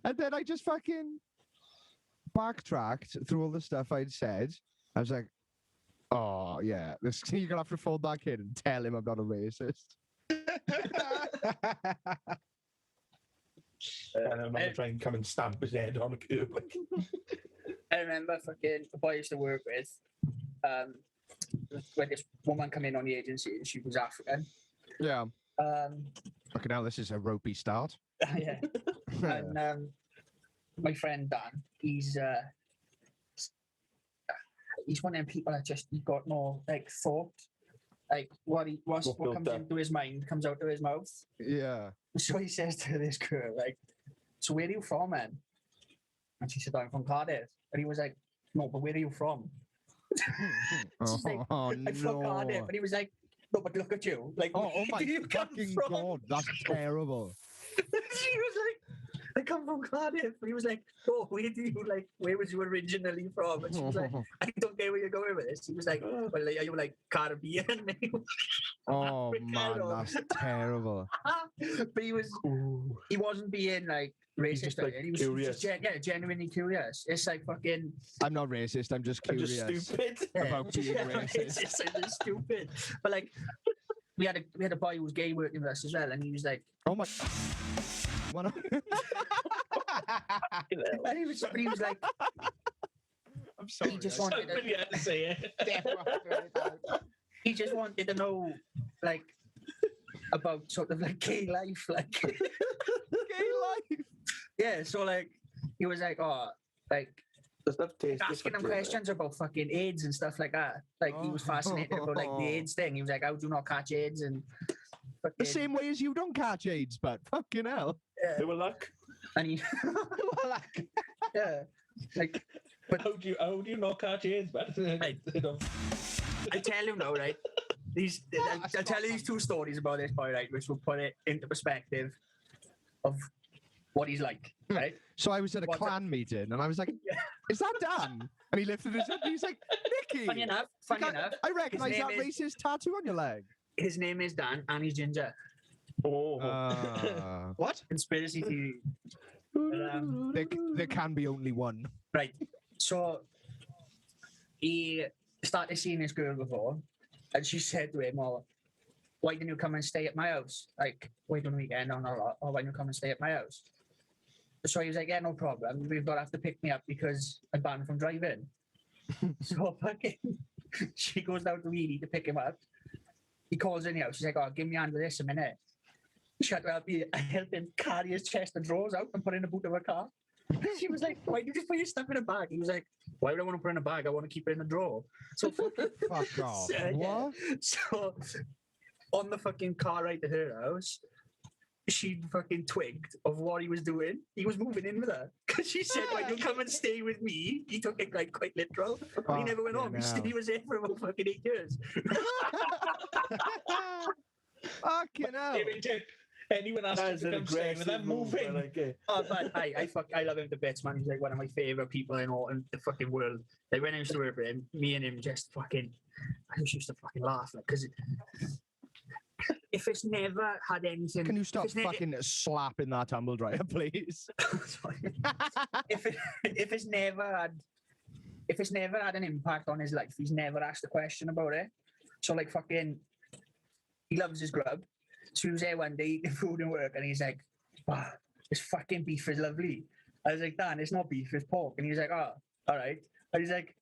And then I just fucking backtracked through all the stuff I'd said. I was like, oh, yeah, you're going to have to phone that kid and tell him I'm not a racist. And I'm going to try and come and stamp his head on a curb. I remember fucking the boy I used to work with. when this woman come in on the agency, and she was African. Yeah. Um, Fucking hell, this is a ropey start. yeah. And my friend Dan, he's one of them people that just he got no like thought. Like what comes into his mind comes out of his mouth. Yeah. So he says to this girl, like, so where are you from, man? And she said, I'm from Cardiff. And he was like, no, but where are you from? She's like, I'm from Cardiff. And he was like, no, but look at you. Like, Oh where my do you come fucking from? god, that's terrible. She was like, I come from Cardiff. And he was like, oh, where was you originally from? And she was like, I don't get where you're going with this. He was like, well, are you like Caribbean? Oh African man, or- that's terrible. But he wasn't being like racist. just, like, he was curious. just genuinely curious. It's like fucking I'm not racist, I'm just I'm curious. just stupid. About being racist. It's stupid. But like we had a boy who was gay working with us as well, and he was like, Oh my. What? and he was like, I'm sorry. he just I- wanted Somebody had to say it. he just wanted to know like about sort of like gay life, like Gay life. yeah. So like he was like, oh, like Does that taste asking him different? questions about fucking AIDS and stuff like that. Like he was fascinated about like the AIDS thing. He was like, how do you not catch AIDS? And The fucking, same way as you don't catch AIDS, but fucking hell. They were luck. and he yeah, like How do you not catch AIDS, man? Right. You know. I tell you now, right? I'll tell you these two stories about this boy, right, which will put it into perspective of what he's like, right? So I was at a What's clan meeting and I was like, is that Dan? And he lifted his head and he's like, Nicky! Funny enough, I recognise name that is- racist tattoo on your leg. his name is Dan and he's ginger. Oh. What? Conspiracy theory. There can be only one. Right. So he started seeing this girl before, and she said to him, "Oh, why didn't you come and stay at my house? Like, wait on the weekend or why don't you come and stay at my house?" So he was like, "Yeah, no problem. We've got to have to pick me up because I'm banned from driving." So fucking, she goes down to Reedy to pick him up. He calls in the house. She's like, "Oh, give me a hand with this a minute." She had to help him carry his chest and drawers out and put in the boot of her car. She was like, "Why do you just put your stuff in a bag?" He was like, "Why would I want to put it in a bag? I want to keep it in a drawer." So fucking Fuck off. So, yeah. What? So on the fucking car ride to her house, she fucking twigged of what he was doing. He was moving in with her because she said, "Why don't you come and stay with me?" He took it like quite literal. But he never went home. He was there for about fucking 8 years. Fucking hell. David Tip, anyone else That's to an come stay with them, aggressive move. move I in. like it. Oh, but I love him to bits, man. He's like one of my favorite people in the fucking world. Like when I used to work with him, me and him just fucking, I just used to fucking laugh, like, because if it's never had anything, Can you stop if it's fucking slapping that tumble dryer, please? if it's never had an impact on his life, he's never asked a question about it. So like fucking, he loves his grub. So he was there one day eating food and work, and he's like, "Wow, this fucking beef is lovely." I was like, "Dan, it's not beef, it's pork." And he was like, "Oh, all right." And he's like,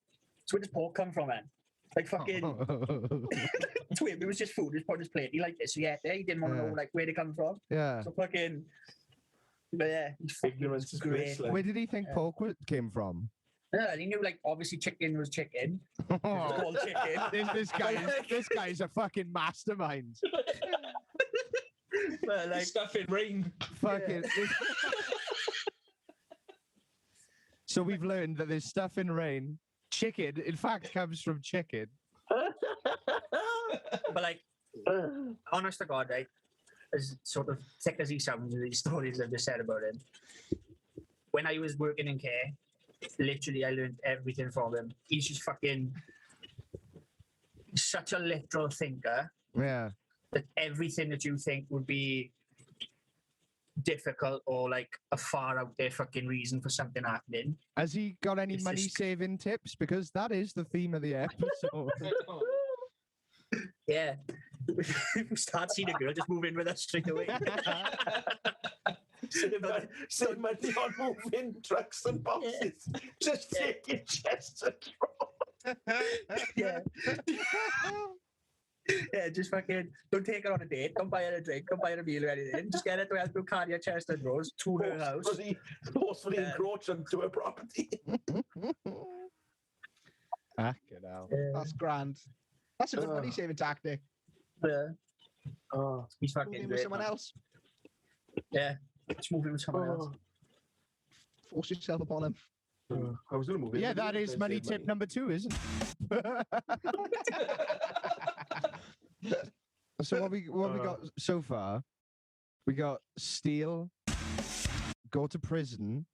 "So where does pork come from, man?" Like fucking, to him, it was just food. It was put on his plate. He liked it, so yeah, he didn't want to know like where they come from. Yeah. So fucking, but yeah, he's fucking Ignorance is great. bliss, like. Where did he think pork came from? He knew like obviously chicken was chicken. It was called chicken. This guy's a fucking mastermind. But like, Stuff in rain. Fucking. So we've learned that there's stuff in rain. Chicken, in fact, comes from chicken. but like, honest to God, right? As sort of thick as he sounds with these stories I've just said about him. When I was working in care, literally I learned everything from him. He's just fucking such a literal thinker Yeah. that everything that you think would be difficult or like a far out there fucking reason for something happening. Has he got any It's money just- saving tips? Because that is the theme of the episode. Yeah. If we start seeing a girl, just move in with us straight away. Save money on moving trucks and boxes. Just take your chest and Yeah. Yeah, just fucking don't take her on a date, don't buy her a drink, don't buy her a meal or anything. Just get her to help you carry your chest and rows to her house. Forcefully Yeah. encroach onto her property. Fucking hell. That's grand. That's a good money saving tactic. Yeah, Oh, he's Move fucking in with great. someone Man. else. Yeah, just move in with someone else. Force yourself upon him. I was going to move in. Yeah, but that you is said money save tip number 2, isn't it? So what we got so far? We got steal, go to prison,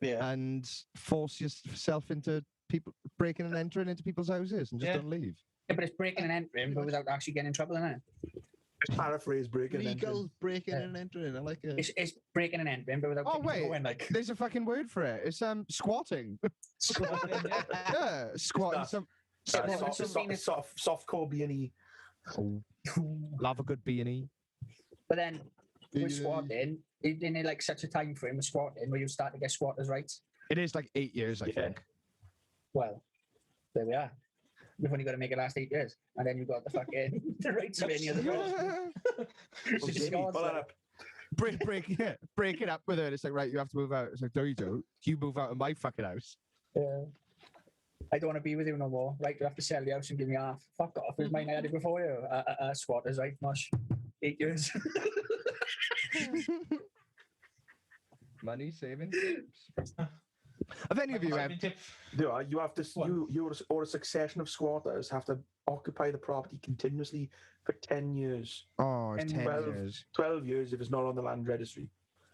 Yeah. and force yourself into people breaking and entering into people's houses and just Yeah. don't leave. Yeah, but it's breaking and entering, but without actually getting in trouble, isn't it? Just paraphrase breaking and Legal entering. breaking Yeah. and entering. I like it. It's breaking and entering, but without Oh, getting wait. going, like. There's a fucking word for it. It's squatting. Yeah, squatting. That's- Some Yeah, but it's just seen as- softcore B&E. love a good B&E. But then Yeah. with squatting, isn't it like such a time frame with squatting where you start to get squatters' rights? It is like 8 years, I Yeah. think. Well, there we are. You've only got to make it last 8 years, and then you've got the fucking the rights of any other person. Well, Jamie, pull that up. break it up with it. It's like, right, you have to move out. It's like, no, you don't. You move out of my fucking house. Yeah. I don't want to be with you no more. Right, you have to sell the house and give me half. Fuck off. It was mine I had it before you. Squatters' right, mush. 8 years. Money saving tips. Have any of you ever? You have to. You or a succession of squatters have to occupy the property continuously for 10 years. Oh, it's 10 12. years. 12 years if it's not on the land registry.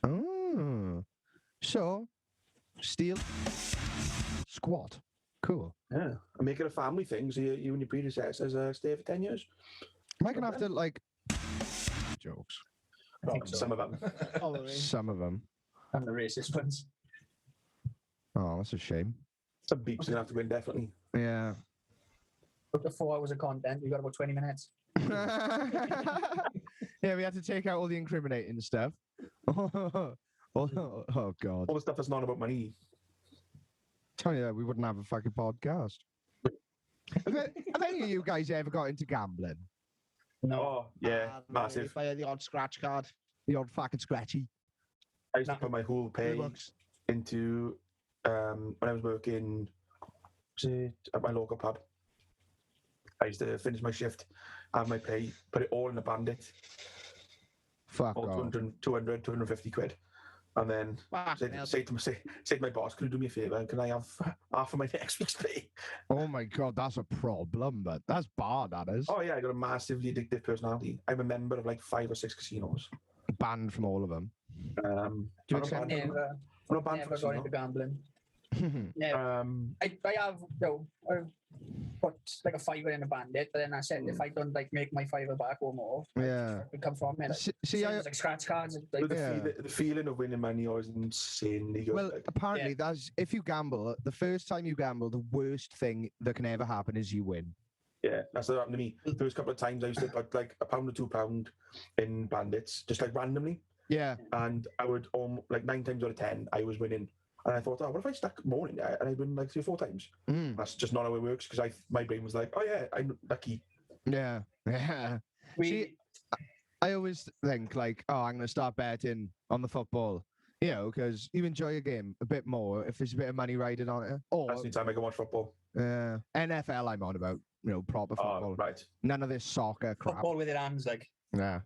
Oh, so steal, squat. Cool. Yeah, and make it a family thing. So you and your predecessors stay for 10 years. Am I gonna have to like jokes? I think so. Some of them. Probably. Some of them. And the racist ones. Oh, that's a shame. Some beeps are gonna have to go in definitely. Yeah. After 4 hours of content, you got about 20 minutes. Yeah, we had to take out all the incriminating stuff. Oh, God. All the stuff that's not about money. Tell you that we wouldn't have a fucking podcast. Have any of you guys ever got into gambling? No. Oh yeah, massive. If I had the odd scratch card. The old fucking scratchy. I used to put my whole pay $3. into when I was working at my local pub. I used to finish my shift, have my pay, put it all in a bandit, Fuck all off. 200, 250 quid. And then say to my boss, can you do me a favour? Can I have half of my next week's pay? Oh my God, that's a problem, but that's bad, that is. Oh yeah, I got a massively addictive personality. I'm a member of like 5 or 6 casinos. Banned from all of them. Do you I'm accept not banned Never from got casino. into gambling. Never. Um, I have, I've put like a $5 in a bandit, but then I said if I don't like make my $5 back or more, Yeah. it come from it. See, I, Like scratch cards. but Like, Yeah. the feeling of winning money is insanely good. well, like, apparently, that's if you gamble, the first time you gamble, the worst thing that can ever happen is you win. yeah, that's what happened to me. The first couple of times I used to put like £1 or £2 in bandits, just like randomly, Yeah. and I would like 9 times out of 10 I was winning. And I thought, oh, what if I stuck more in there and I win like 3 or 4 times? Mm. That's just not how it works because my brain was like, oh yeah, I'm lucky. Yeah. Yeah. See, I always think like, oh, I'm going to start betting on the football, you know, because you enjoy a game a bit more if there's a bit of money riding on it. Or That's the time I can watch football. NFL, I'm on about, you know, proper football. Right. None of this soccer crap. football with your hands, like. Yeah.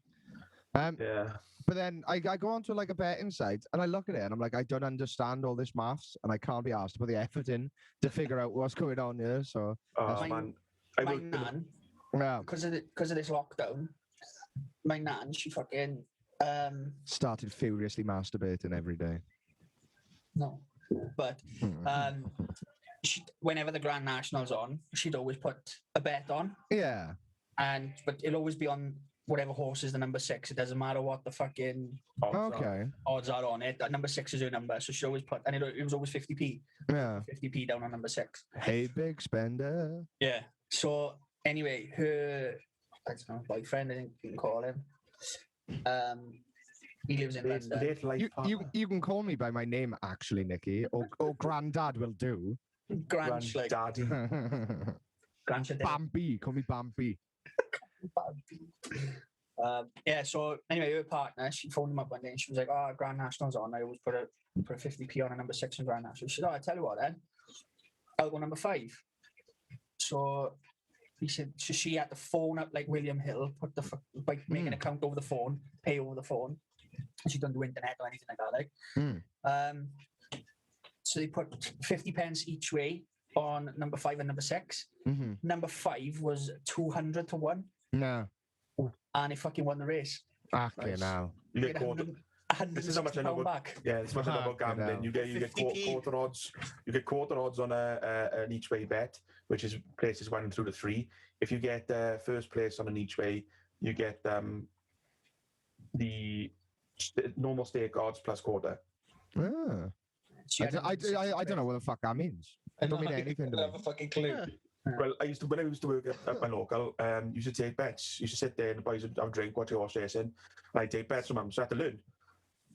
Yeah. But then I go onto like a betting site and I look at it and I'm like, I don't understand all this maths and I can't be asked to put the effort in to figure out what's going on here. So Oh My- man. I My worked in the- nan, yeah, because of this lockdown, my nan, she fucking started furiously masturbating every day. no, but whenever the Grand National's on, she'd always put a bet on, Yeah. but it'll always be on whatever horse is the number 6. It doesn't matter what the fucking Okay. odds are on it. That number 6 is her number, so she always put, and it was always 50p, Yeah. 50p down on number 6. Hey, big spender. Yeah. So anyway, her, I don't know, boyfriend, I think you can call him. He lives in London. Late life You partner. can call me by my name actually, Nicky, or Granddad will do. Granch, like Daddy. Granch. Bambi, call me Bambi. Yeah, so anyway, her partner, she phoned him up one day and she was like, "Oh, Grand National's on. I always put a 50p on a number 6 in Grand National." She said, "Oh, I tell you what then, I'll go number 5." So he said, so she had to phone up like William Hill, put the make an account over the phone, pay over the phone. She don't do internet or anything like that. Like, so they put 50 pence each way on number 5 and number 6. Mm-hmm. Number 5 was 200 to 1. No. And he fucking won the race. Okay, now. You Get get caught. 100 This is how much I know about. back. Yeah, it's much about gambling. You get 50p. quarter odds. You get quarter odds on an each way bet, which is places 1 through to 3. If you get first place on an each way, you get the normal stake odds plus quarter. Ah. She had I don't know what the fuck that means. I don't mean anything to I me. have a fucking clue. Well, when I used to work at my local, you should take bets. You should sit there and the boys would have a drink, watch horse racing, and I'd take bets from them. So I had to learn.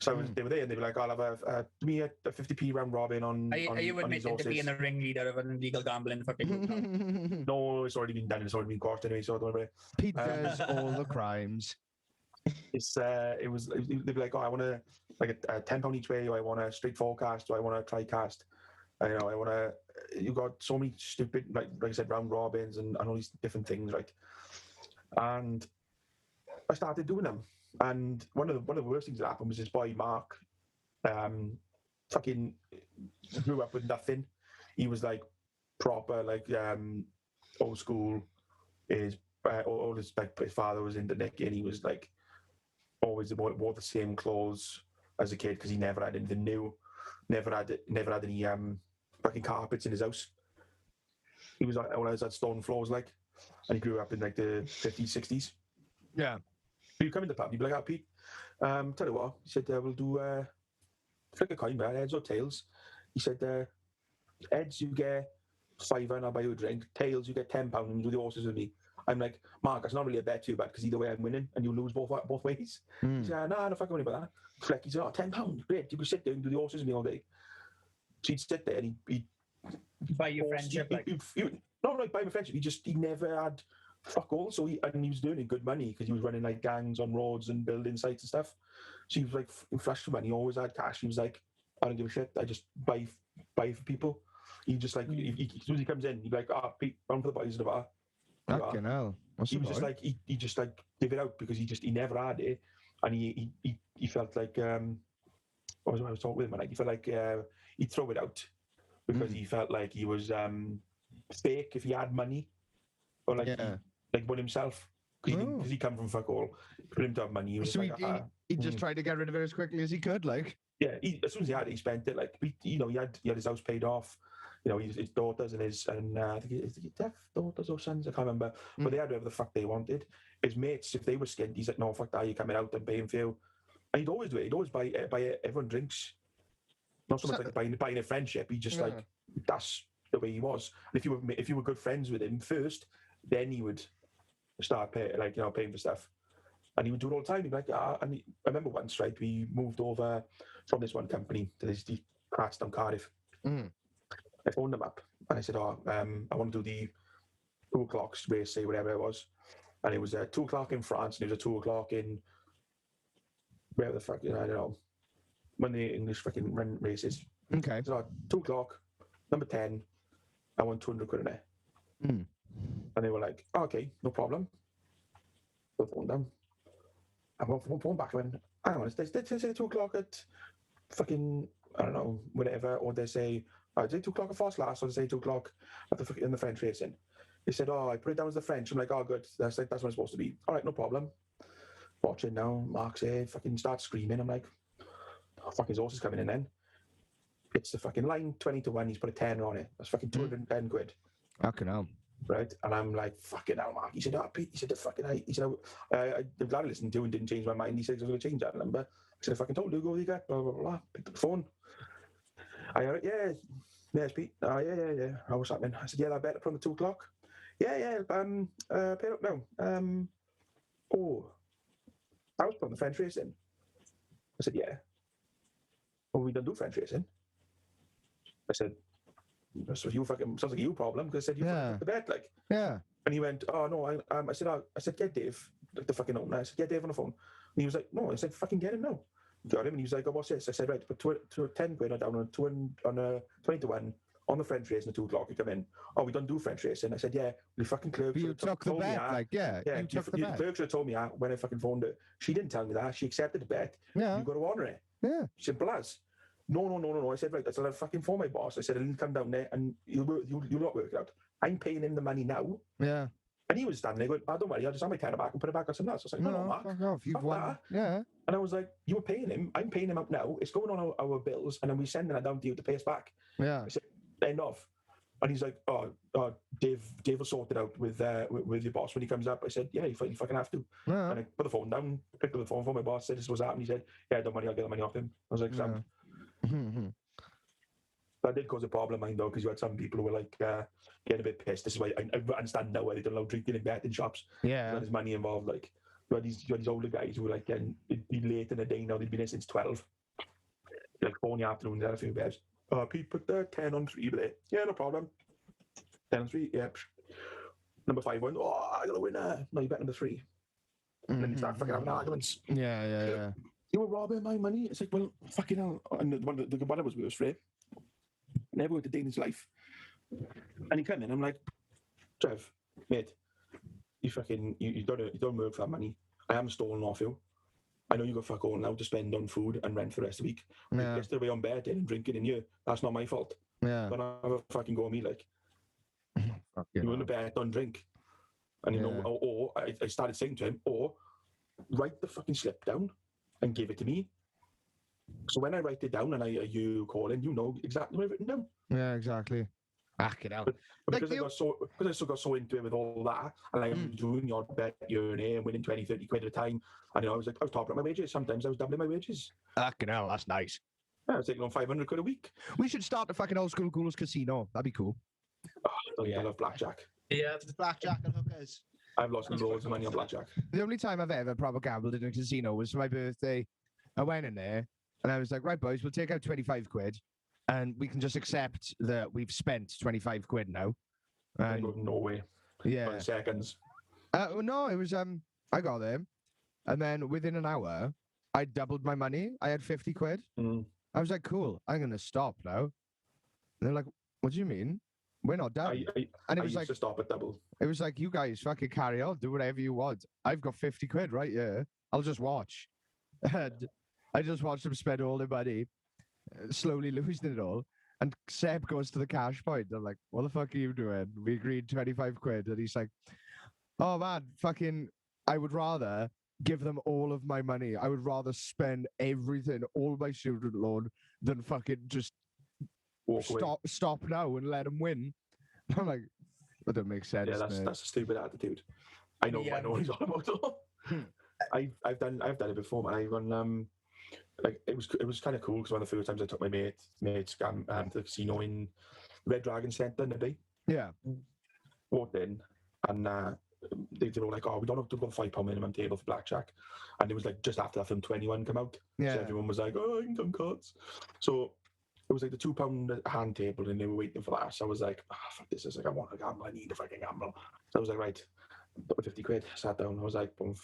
So they were there and they'd be like, "I'll have me a 50p round robin on." Are you on these admitted to being horses." the ringleader of an illegal gambling fucking group now? No, it's already been done. It's already been caught anyway. So don't worry. Pete does all the crimes. They'd be like, "Oh, I want to like a £10 each way, or I want a straight forecast, or I want a tri cast. I want to." You got so many stupid, like I said, round robins and all these different things, right? And I started doing them. And one of the worst things that happened was this boy Mark, fucking grew up with nothing. He was like proper, like old school. His father was into Nicky, and he was like always wore the same clothes as a kid because he never had anything new, never had any fucking carpets in his house. He was like always had stone floors, like, and he grew up in like the 50s, 60s. Yeah. You come in the pub, you'd be like, "Oh, Pete, tell you what," he said, "we'll do flick a coin, man, heads or tails." He said, "Heads, you get £5 and I'll buy you a drink. Tails, you get £10 and you do the horses with me." I'm like, "Mark, that's not really a bet too bad because either way I'm winning and you lose both ways." He said, "No, don't fucking worry about that." Flick, he said, "Oh, £10, great. You can sit there and do the horses with me all day." So he'd sit there and he'd By your friendship, like. not like by my friendship. He never had fuck all. So he was earning good money because he was running like gangs on roads and building sites and stuff. So he was like flush for money. He always had cash. He was like, "I don't give a shit. I just buy for people." He just like as soon as he comes in, he'd be like, "Ah, Pete, round for the boys in the bar." Fucking hell. He was just like he just like give it out because he never had it, and he felt like I was talking with him, and like he felt like he'd throw it out because he felt like he was fake if he had money, or like like won himself because he come from fuck all. For him to have money, he was So like, he just tried to get rid of it as quickly as he could, like. yeah. As soon as he had it, he spent it. Like he had his house paid off. His daughters and I think his deaf daughters or sons, I can't remember. But they had whatever the fuck they wanted. His mates, if they were skint, he's like, "No, fuck that, you're coming out and paying for you." And he'd always do it. He'd always buy everyone drinks. Not so much like buying a friendship. He just like that's the way he was. And if you were good friends with him first, then he would start paying for stuff. And he would do it all the time. He'd be like, and I remember once, right, we moved over from this one company to this crats down Cardiff. I phoned them up and I said, "Oh, I want to do the 2 o'clock race, say whatever it was." And it was 2 o'clock in France and it was 2 o'clock in wherever the fuck, I don't know, when the English fucking run races. Okay. So 2 o'clock, number 10, I want 200 quid in it. And they were like, "Oh, okay, no problem." So I phoned them. I went phone back and went, "Hang on, they say 2 o'clock at fucking, I don't know, whatever, or they say, I say 2 o'clock at Foss Last, or they say 2 o'clock at in the French racing." They said, "Oh, I put it down as the French." I'm like, "Oh, good. That's what it's supposed to be." "All right, no problem." Watching now, Mark's here, fucking starts screaming. I'm like, "Oh, fuck, his horse is coming in then." It's the fucking line 20 to 1. He's put a 10 on it. That's fucking 210 quid. Fucking hell. Right? And I'm like, "Fucking hell, Mark." He said, "Oh, Pete," he said, he said, I'm glad I listened to and didn't change my mind. He said, "I was going to change that number." I said, "I fucking told you, go, you get, blah, blah, blah." Picked up the phone. I heard, "Yeah, yes, Pete." "Oh, yeah. How was happening?" I said, "Yeah, I bet from the 2 o'clock." Yeah, pay up now. Oh, I was putting the French racing. I said, "Yeah." "Well, we don't do French racing." I said, So you fucking sounds like you problem because I said you fucking Yeah. took the bet, like. Yeah. And he went, oh no, I said get Dave, like the fucking owner. I said get Dave on the phone. And he was like, no. I said fucking get him now. Got him, and he was like, oh, what's this? I said, right, put 10 quid down on a 20 to 1 on the French race at 2 o'clock. You come in. Oh, we don't do French racing. I said, yeah, the fucking clerk. You took the told me bet, that. like, yeah. Yeah, You took the bet. clerk should have told me that when I fucking phoned her. She didn't tell me that. She accepted the bet. Yeah. You got to honour it. Yeah. Simple as. No. I said, right, I said, I'll fucking phone my boss. I said, I'll come down there and you'll not work it out. I'm paying him the money now. Yeah. And he was standing there going, oh, don't worry, I'll just have my tenner back and put it back on something else. I was like, no, Mark. Fuck off. You've fuck won. that. Yeah. And I was like, you were paying him. I'm paying him up now. It's going on our bills. And then we're sending it down to you to pay us back. Yeah. I said, end of. And he's like, oh, Dave will sort it out with your boss when he comes up. I said, yeah, you fucking have to. Yeah. And I put the phone down, picked up the phone for my boss, said this was happening. He said, yeah, don't worry, I'll get the money off him. I was like, Sam. Mhm. That did cause a problem, I know, because you had some people who were like getting a bit pissed. This is why I understand now why they don't allow drinking in betting shops. Yeah. There's money involved. Like you had these older guys who were like it'd be late in the day now. They'd been there since 12. Like 4 in the afternoon. They had a few bets. Pete, put 10 on 3 there. Yeah, no problem. 10 on 3. Yeah. Number 5 went. Oh, I got a winner. No, you bet number 3. And then you start fucking having arguments. Yeah. You were robbing my money. It's like, well, fucking hell. And the one that was worse for him. Never worked a day in his life. And he come in, I'm like, Trev, mate, you don't work for that money. I haven't stolen off you. I know you got fuck all now to spend on food and rent for the rest of the week. Yeah. Yesterday on betting and drinking in here, that's not my fault. Yeah. Don't have a fucking go at me like. Fucking You want hell. to bet, don't drink. And you know, or I started saying to him, or write the fucking slip down and give it to me. So when I write it down and you call in, you know exactly what I've written down. Yeah, exactly. Fucking hell. But Like because I still got so into it with all that, and I was doing your bet year and year and winning 20, 30 quid at a time. And you know, I was topping up my wages. Sometimes I was doubling my wages. Fucking hell, that's nice. Yeah, I was taking on 500 quid a week. We should start a fucking old school Ghouls casino. That'd be cool. I love blackjack. Yeah. The blackjack and hookers. I've lost loads of money on blackjack. The only time I've ever proper gambled in a casino was for my birthday. I went in there and I was like, right, boys, we'll take out 25 quid and we can just accept that we've spent 25 quid now. I And go to Norway yeah. in seconds. No, it was, I got there and then within an hour, I doubled my money. I had 50 quid. I was like, cool, I'm going to stop now. And they're like, what do you mean? We're not done. And it was used like, to stop at double. it was like, you guys fucking carry on, do whatever you want. I've got 50 quid right here. I'll just watch. And I just watched them spend all their money, slowly losing it all. And Seb goes to the cash point. I'm like, what the fuck are you doing? We agreed 25 quid. And he's like, oh man, fucking, I would rather give them all of my money. I would rather spend everything, all my student loan, than fucking just Walk away. stop now and let them win. I'm like, that don't make sense. Yeah, that's mate. a stupid attitude. I know what he's on about though. I've done it before, man. I run like it was kind of cool because one of the first times I took my mates to the casino in Red Dragon Centre in the bay. Yeah. Walked in and they were like, oh, we don't have to go £5 minimum table for blackjack. And it was like just after that film 21 come out. Yeah. So everyone was like, oh, I can come cards. So it was like the £2 hand table and they were waiting for that. So I was like, fuck this. I was like, I want to gamble. I need to fucking gamble. So I was like, right, put my 50 quid. Sat down. I was like, boom,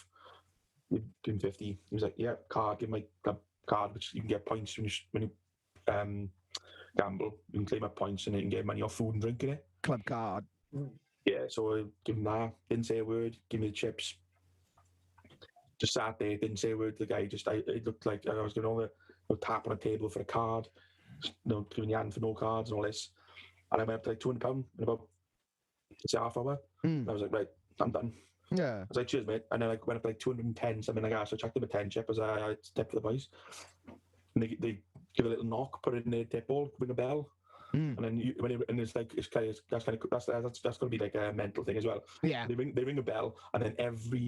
give him 50. He was like, yeah, card. Give my club card, which you can get points when you gamble. You can claim up points and you can get money off food and drink in it. Club card. Yeah, so I give him that. Didn't say a word. Give me the chips. Just sat there. Didn't say a word to the guy. It looked like I was doing all the tap on a table for a card. Giving your hand for no cards and all this. And I went up to like £200 in about half hour. And I was like, right, I'm done. Yeah. I was like, cheers, mate. And then I went up to like 210, something like that. So I chucked them a 10 chip as I tip for the boys. And they give a little knock, put it in the tip ball, ring a bell. And then it's like that's going to be like a mental thing as well. Yeah. They ring a bell, and then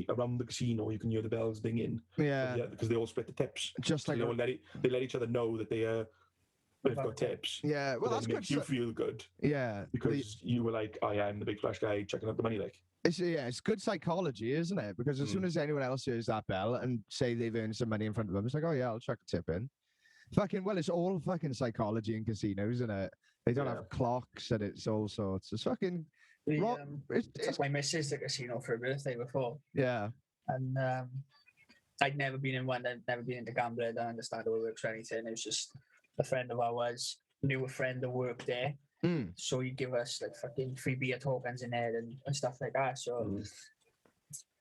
around the casino you can hear the bells dinging. Yeah. Because they all split the tips. Just like so they let each other know that they've got tips. Yeah. Well, that's it makes good. you feel good. Yeah. Because you were like, I am the big flash guy checking out the money. Like It's good psychology, isn't it? Because as soon as anyone else hears that bell and say they've earned some money in front of them, it's like, oh yeah, I'll chuck a tip in. Well, it's all fucking psychology in casinos, isn't it? They don't have clocks and it's all sorts. It's fucking. Took my missus to the casino for her birthday before, Yeah. and I'd never been in one. I'd never been into gambling. I don't understand how it works or anything. It was just a friend of ours knew a friend that worked there, so he'd give us like fucking free beer tokens in there and stuff like that. So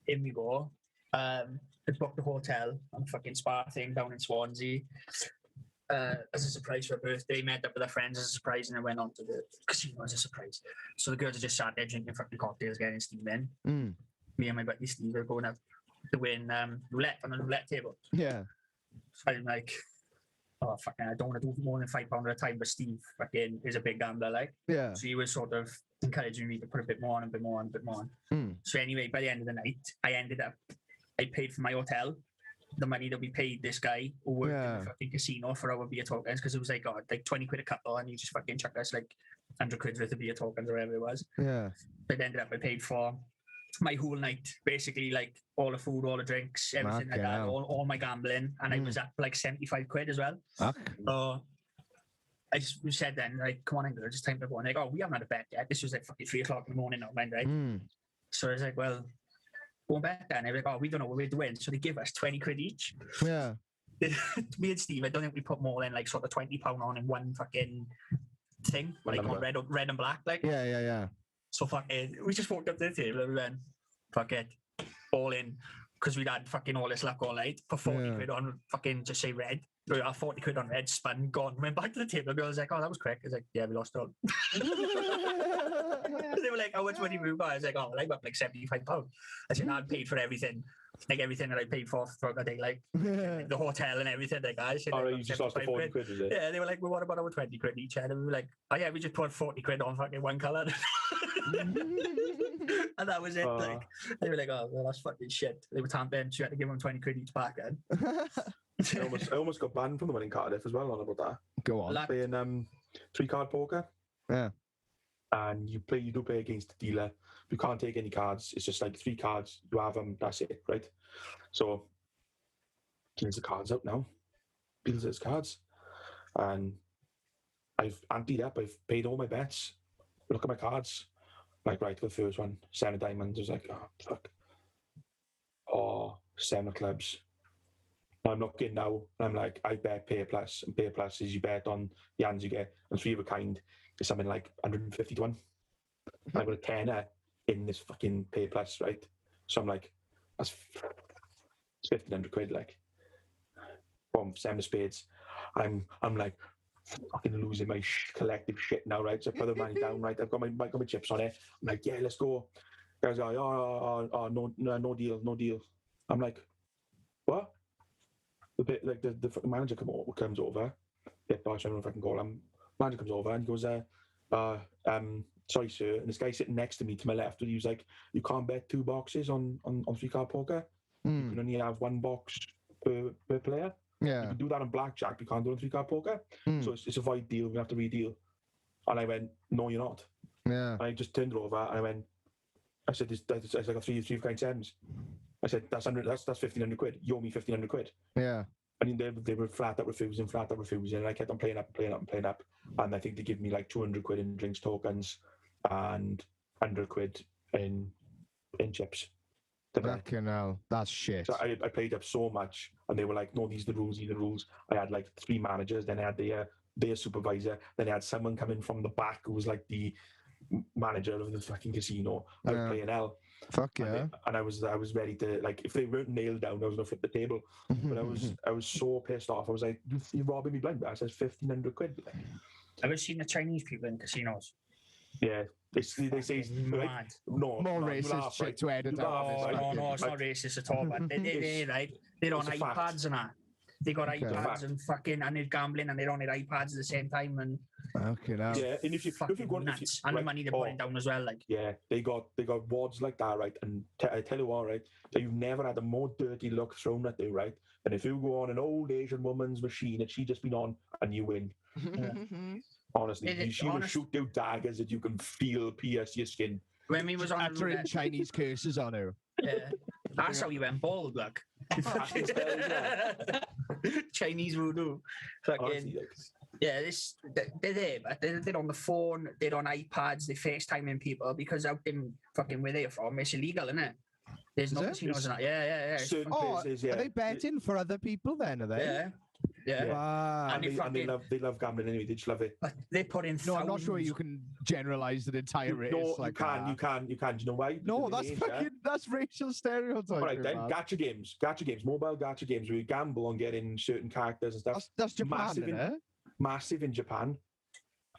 in we go. I booked a hotel on a fucking spa thing down in Swansea. As a surprise for her birthday, met up with her friends as a surprise, and I went on to the casino as a surprise. So the girls are just sat there drinking fucking cocktails, getting steaming. Me and my buddy Steve are going up to win roulette on a roulette table. Yeah. So I'm like, oh fucking, I don't want to do more than £5 at a time. But Steve fucking is a big gambler, like. Yeah. So he was sort of encouraging me to put a bit more on, a bit more on, a bit more on. So anyway, by the end of the night, I paid for my hotel. The money that we paid this guy who worked in the fucking casino for our beer tokens, because it was like, like 20 quid a couple, and he just fucking chucked us like 100 quid worth of beer tokens or whatever it was. Yeah. But ended up I paid for my whole night, basically, like all the food, all the drinks, everything like that, all my gambling, and I was up like 75 quid as well. So I just said then, like, come on in, girls, it's time to go. And like, oh, we haven't had a bet yet. This was like fucking 3 o'clock in the morning now, man, right? So I was like, well, go back then. They were like, oh, we don't know what we're doing. So they give us 20 quid each. Yeah. Me and Steve, I don't think we put more than like sort of £20 on in one fucking thing, like on red and black, like. Yeah. So fucking, we just walked up to the table and we went, fuck it, all in, because we'd had fucking all this luck all night. Put 40 quid on fucking, just say red. We had 40 quid on red, spun, gone. Went back to the table. The girl was like, oh, that was quick. I was like, yeah, we lost it all. They were like, how much money we got? I was like, oh, well, I got like £75. I said, no, I paid for everything. Like everything that I paid for throughout the day, like the hotel and everything. Like I said, you just lost the 40 quid, is it? Yeah, they were like, well, what about our 20 quid each? And we were like, oh yeah, we just put 40 quid on fucking one colour. And that was it. Like they were like, oh, well, that's fucking shit. They were tampering, so you had to give them 20 quid each back then. I almost got banned from the one in Cardiff as well on about that. Go on. Playing 3-card poker. Yeah. And you do play against the dealer. You can't take any cards. It's just like 3 cards. You have them. That's it, right? So, deals the cards out now. Deals his cards, and I've anteed up. I've paid all my bets. Look at my cards. Like right to the first one, 7 of diamonds. I was like, oh fuck. Oh, 7 of clubs. I'm looking now, and I'm like, I bet Pay Plus, and Pay Plus is you bet on the hands you get, and 3 of a kind is something like 150 to 1. And I got a tenner in this fucking Pay Plus, right? So I'm like, that's 1,500 quid, like, from 7 of spades. I'm like, fucking losing my collective shit now, right? So I put the money down, right? I've got my chips on it. I'm like, yeah, let's go. Guys go, no deal. I'm like, what? The manager comes over. Yeah, I don't know if I can call him. Manager comes over and he goes, sorry, sir. And this guy sitting next to me to my left, he was like, you can't bet 2 boxes on 3-card poker. You can only have 1 box per player. Yeah. You can do that on blackjack, you can't do it on 3-card poker. So it's a void deal, we have to redeal. And I went, no, you're not. Yeah. And I just turned it over and I said, it's like a 3 of kind 7s. I said, that's 1,500 quid. You owe me 1,500 quid. Yeah. I mean, they were flat out refusing. And I kept on playing up. And I think they give me like 200 quid in drinks tokens and 100 quid in chips. Fucking hell, that's shit. So I played up so much, and they were like, no, these are the rules. I had like 3 managers, then I had their supervisor, then I had someone coming from the back who was like the manager of the fucking casino. I was playing hell. Fuck yeah. And I was ready to, like, if they weren't nailed down, I was gonna flip the table. But I was so pissed off. I was like, you're robbing me blind. I said 1,500 quid. Have you seen the Chinese people in casinos? Yeah. They say it's mad. Like, no, more no, racist laugh, shit right? to edit No, out. it's not racist at all, but they're on iPads and that. They got iPads and fucking, and they're gambling and they're on their iPads at the same time, and okay, now. Yeah, and if you go nuts, and the money they're putting down as well, like. Yeah, they got wads like that, right? And I tell you what, right? That you've never had a more dirty look thrown at you, right? And if you go on an old Asian woman's machine and she just been on and you win. Honestly, she will shoot out daggers that you can feel pierce your skin. When we was on uttering Chinese curses on her. Yeah, that's how you went bald, look. Chinese voodoo. Fucking, Honestly, like, yeah, they're there, but they're on the phone, they're on iPads, they're FaceTiming people because out in fucking where they're from, it's illegal, isn't it? There's Is no it? casinos and that. Yeah. It's certain fucking- places, yeah. Are they betting for other people then? Are they? yeah. Yeah. Wow. And And they love gambling anyway. They just love it. But they put in. No, I'm not sure thousands- you can generalize an entire race No, like you can. that. You can. Do you know why? No, Because in that's Asia- that's racial stereotyping. All right then, man. gacha games, mobile gacha games where you gamble on getting certain characters and stuff. That's Japan, massive isn't it? Massive in Japan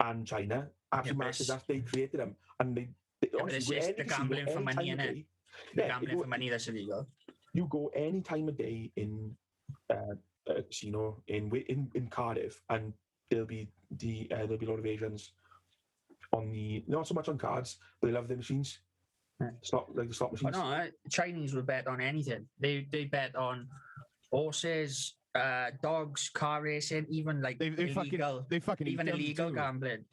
and China. Absolutely but massive. it's- They created them, and they but honestly, it's go just any the casino, gambling for any money, time of innit? day. The Yeah, gambling for money, that's illegal. you go any time of day in a casino in Cardiff, and there'll be a lot of Asians on the not so much on cards, but they love the machines. Yeah. Slot But machines. no, Chinese would bet on anything. They bet on horses, dogs, car racing, even like They illegal. fucking Even eat them illegal too. gambling.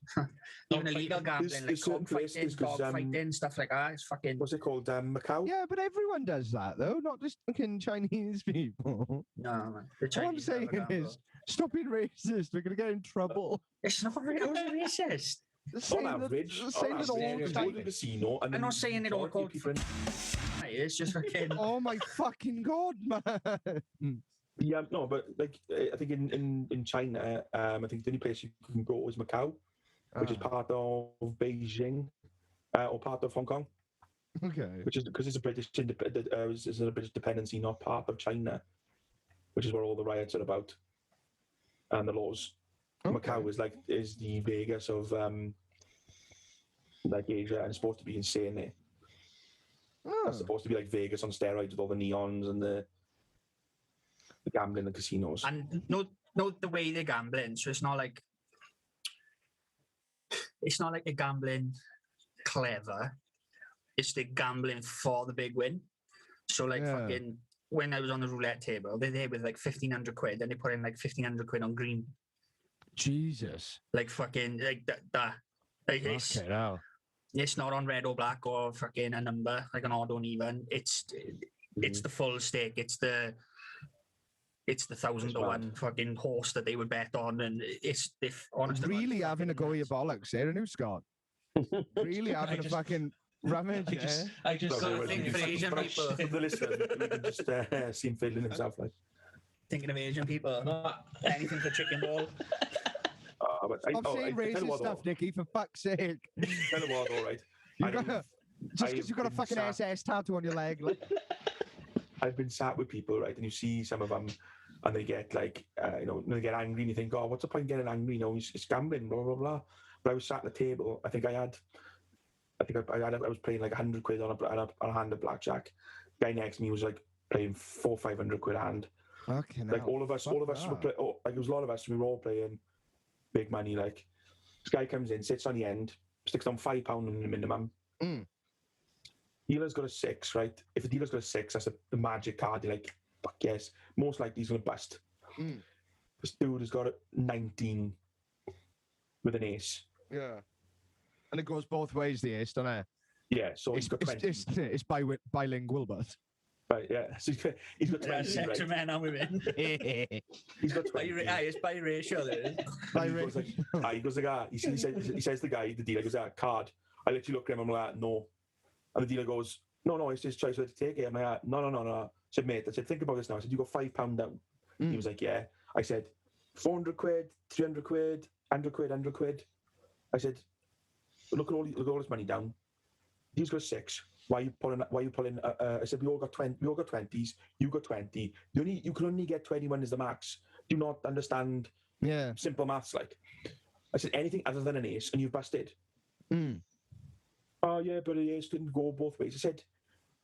Even illegal gambling, like certain places, cockfighting, because, dog fighting, stuff like that. It's fucking. What's it called? Macau. Yeah, but everyone does that though, not just fucking Chinese people. No, man. The All I'm Chinese never saying gamble. is, stop being racist. We're gonna get in trouble. It's not racist. Saying On that- average, saying that all you go to Chinese- the casino, and I'm then not saying it all majority of called people It's just fucking. Oh my fucking god, man! Yeah, no, but like I think in China, I think the only place you can go is Macau, which is part of Beijing, or part of Hong Kong, Okay. which is because it's a British it's a British dependency, not part of China, which is where all the riots are about, and the laws. Macau is the Vegas of like Asia, and it's supposed to be insane there. Oh. It's supposed to be like Vegas on steroids with all the neons and the gambling and casinos. And note the way they're gambling. So it's not like they're gambling clever. It's the gambling for the big win. So like Yeah. fucking when I was on the roulette table, they're there with like 1,500 quid, and they put in like 1,500 quid on green. Jesus. Like fucking like that. Like, Okay, now. it's not on red or black or fucking a number like an odd or an even. It's the full stake. It's the 1,000 to 1 fucking horse that they would bet on, and it's if honestly Really having a go at your bollocks, there, and Scott. Really having a just- fucking rummage, I just Sorry, I think you for can- Asian for people- the listeners, we can just see him fiddling himself like. thinking of Asian people. Anything for chicken ball. Stop saying racist stuff, Nicky, for fuck's sake. Tell you what, all right. You I got have- just because you got a I've been fucking sat- SS tattoo on your leg. Like, I've been sat with people, right, and you see some of them, and they get like, they get angry, and you think, oh, what's the point getting angry? It's gambling, blah blah blah. But I was sat at the table. I was playing like 100 quid on a hand of blackjack. Guy next to me was like playing 400-500 quid a hand. fucking Like hell. all of us Fuck were that. like it was a lot of us. We were all playing big money. Like this guy comes in, sits on the end, sticks down £5 on the minimum. Mm. Dealer's got a 6, right? If the dealer's got a 6, that's the magic card. You're like, fuck yes. Most likely he's gonna bust. Mm. This dude has got a 19 with an ace. Yeah. And it goes both ways, the ace, doesn't it? Yeah, so he's got 20. It's bilingual, but. Right, yeah. So he's got 20. Sex Right? of men and women. He's got 20. It's biracial. It is. And he goes like, he goes like, he says to the guy, the dealer goes, card. I literally look at him, I'm like, no. And the dealer goes, no, it's his choice whether to take it. I'm like, no. I said, mate, think about this now. I said, you got £5 down. He was like, yeah. I said, 400 quid, 300 quid, 100 quid. I said, look at all this money down. He's got 6. Why are you pulling? I said, we all got 20. We all got 20s. You got 20. You can only get 21 as the max. Do you not understand Yeah. simple maths? Like, I said, anything other than an ace, and you've busted. Mm. Oh yeah, but the ace didn't go both ways. I said,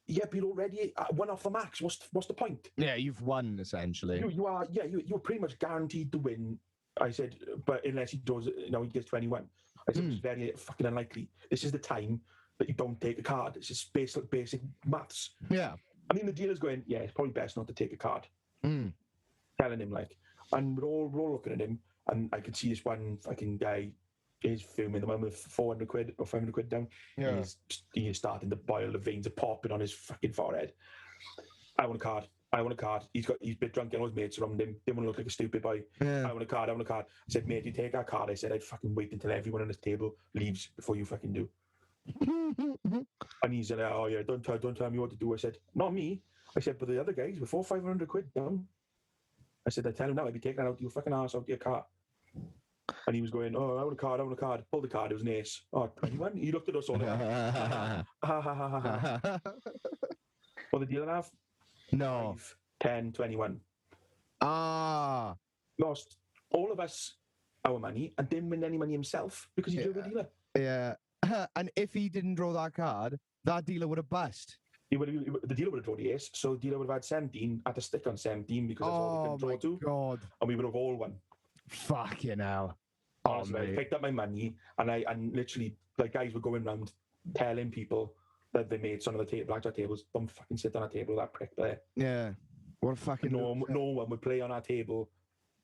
yeah, but you're already one off the max. What's the point? Yeah, you've won, essentially. You're pretty much guaranteed to win. I said, but unless he does, he gets 21. I said, it's very fucking unlikely. This is the time that you don't take a card. It's just basic maths. Yeah. I mean, the dealer's going, yeah, it's probably best not to take a card. Mm. Telling him like, and we're all looking at him, and I could see this one fucking guy is filming the one with 400 quid or 500 quid down. Yeah. He is starting to boil. The veins are popping on his fucking forehead. I want a card. I want a card. He's a bit drunk and all his mates around him. Didn't want to look like a stupid boy. Yeah. I want a card. I said, mate, you take our card. I said, I'd fucking wait until everyone on this table leaves before you fucking do. And he said, oh yeah, don't tell me what to do. I said, not me. I said, but the other guys, before 500 quid down. I said, I tell him now, I'd be taking out your fucking ass out your car. And he was going, oh, I want a card. Pull the card, it was an ace. Oh, 21? He looked at us all like, ha ha ha ha. What the deal I have? No. 5, 10, 21. Ah. Lost all of us our money and didn't win any money himself because he drew a dealer. Yeah. And if he didn't draw that card, that dealer would have bust. The dealer would have drawn the ace, so the dealer would have had 17, had to stick on 17 because that's all they could draw to. God. And we would have all won. Fucking hell. Honestly, I picked up my money and literally, like, guys were going around telling people that they made some of the blackjack tables, don't fucking sit on a table with that prick there. Yeah. What a fucking... No one would play on our table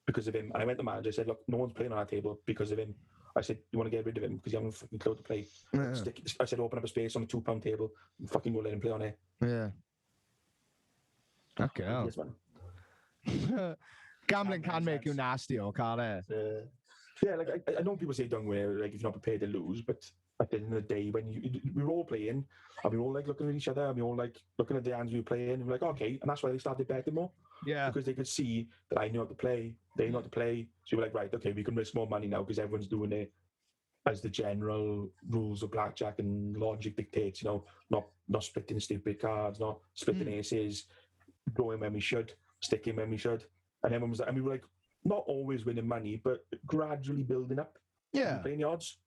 because of him. And I went to the manager, I said, look, no one's playing on our table because of him. I said, you want to get rid of him because you haven't fucking clue to play. Yeah. I said, open up a space on a £2 table and fucking go let him play on it. Yeah. Okay. Yes, man. Gambling can make you nasty, or can't it? Yeah, like I know people say don't wear, like, if you're not prepared to lose, but at the end of the day, when we were all playing, and we were all like looking at each other, and we were all like looking at the hands we were playing, and we're like, okay, and that's why they started betting more. Yeah. Because they could see that I knew how to play, they knew how to play, so we're like, right, okay, we can risk more money now because everyone's doing it as the general rules of blackjack and logic dictates, you know, not splitting stupid cards, not splitting aces, drawing when we should, sticking when we should. And everyone was like, and we were like, not always winning money, but gradually building up. Yeah. Playing the odds.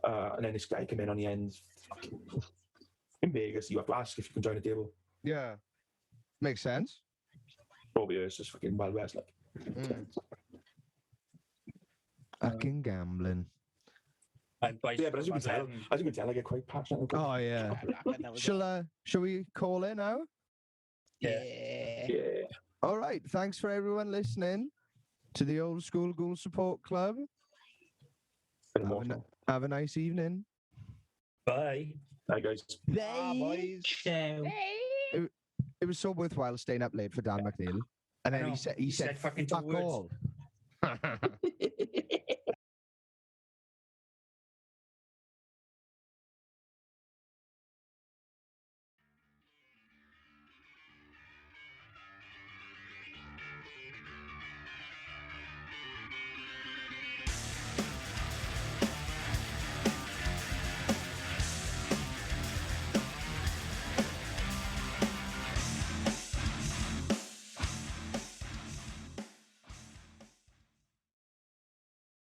And then this guy came in on the end. In Vegas, you have to ask if you can join the table. Yeah. Makes sense. Probably it's just fucking Wild West, like. Fucking gambling. Yeah, but as you can tell, I get quite passionate. Oh yeah. Shall we call it now? Yeah. All right. Thanks for everyone listening to the Old School Ghoul Support Club. Have a nice evening. Bye. Hi guys. Bye, boys. Ciao. It was so worthwhile staying up late for Dan McNeil. And then he said fucking fuck two words. all.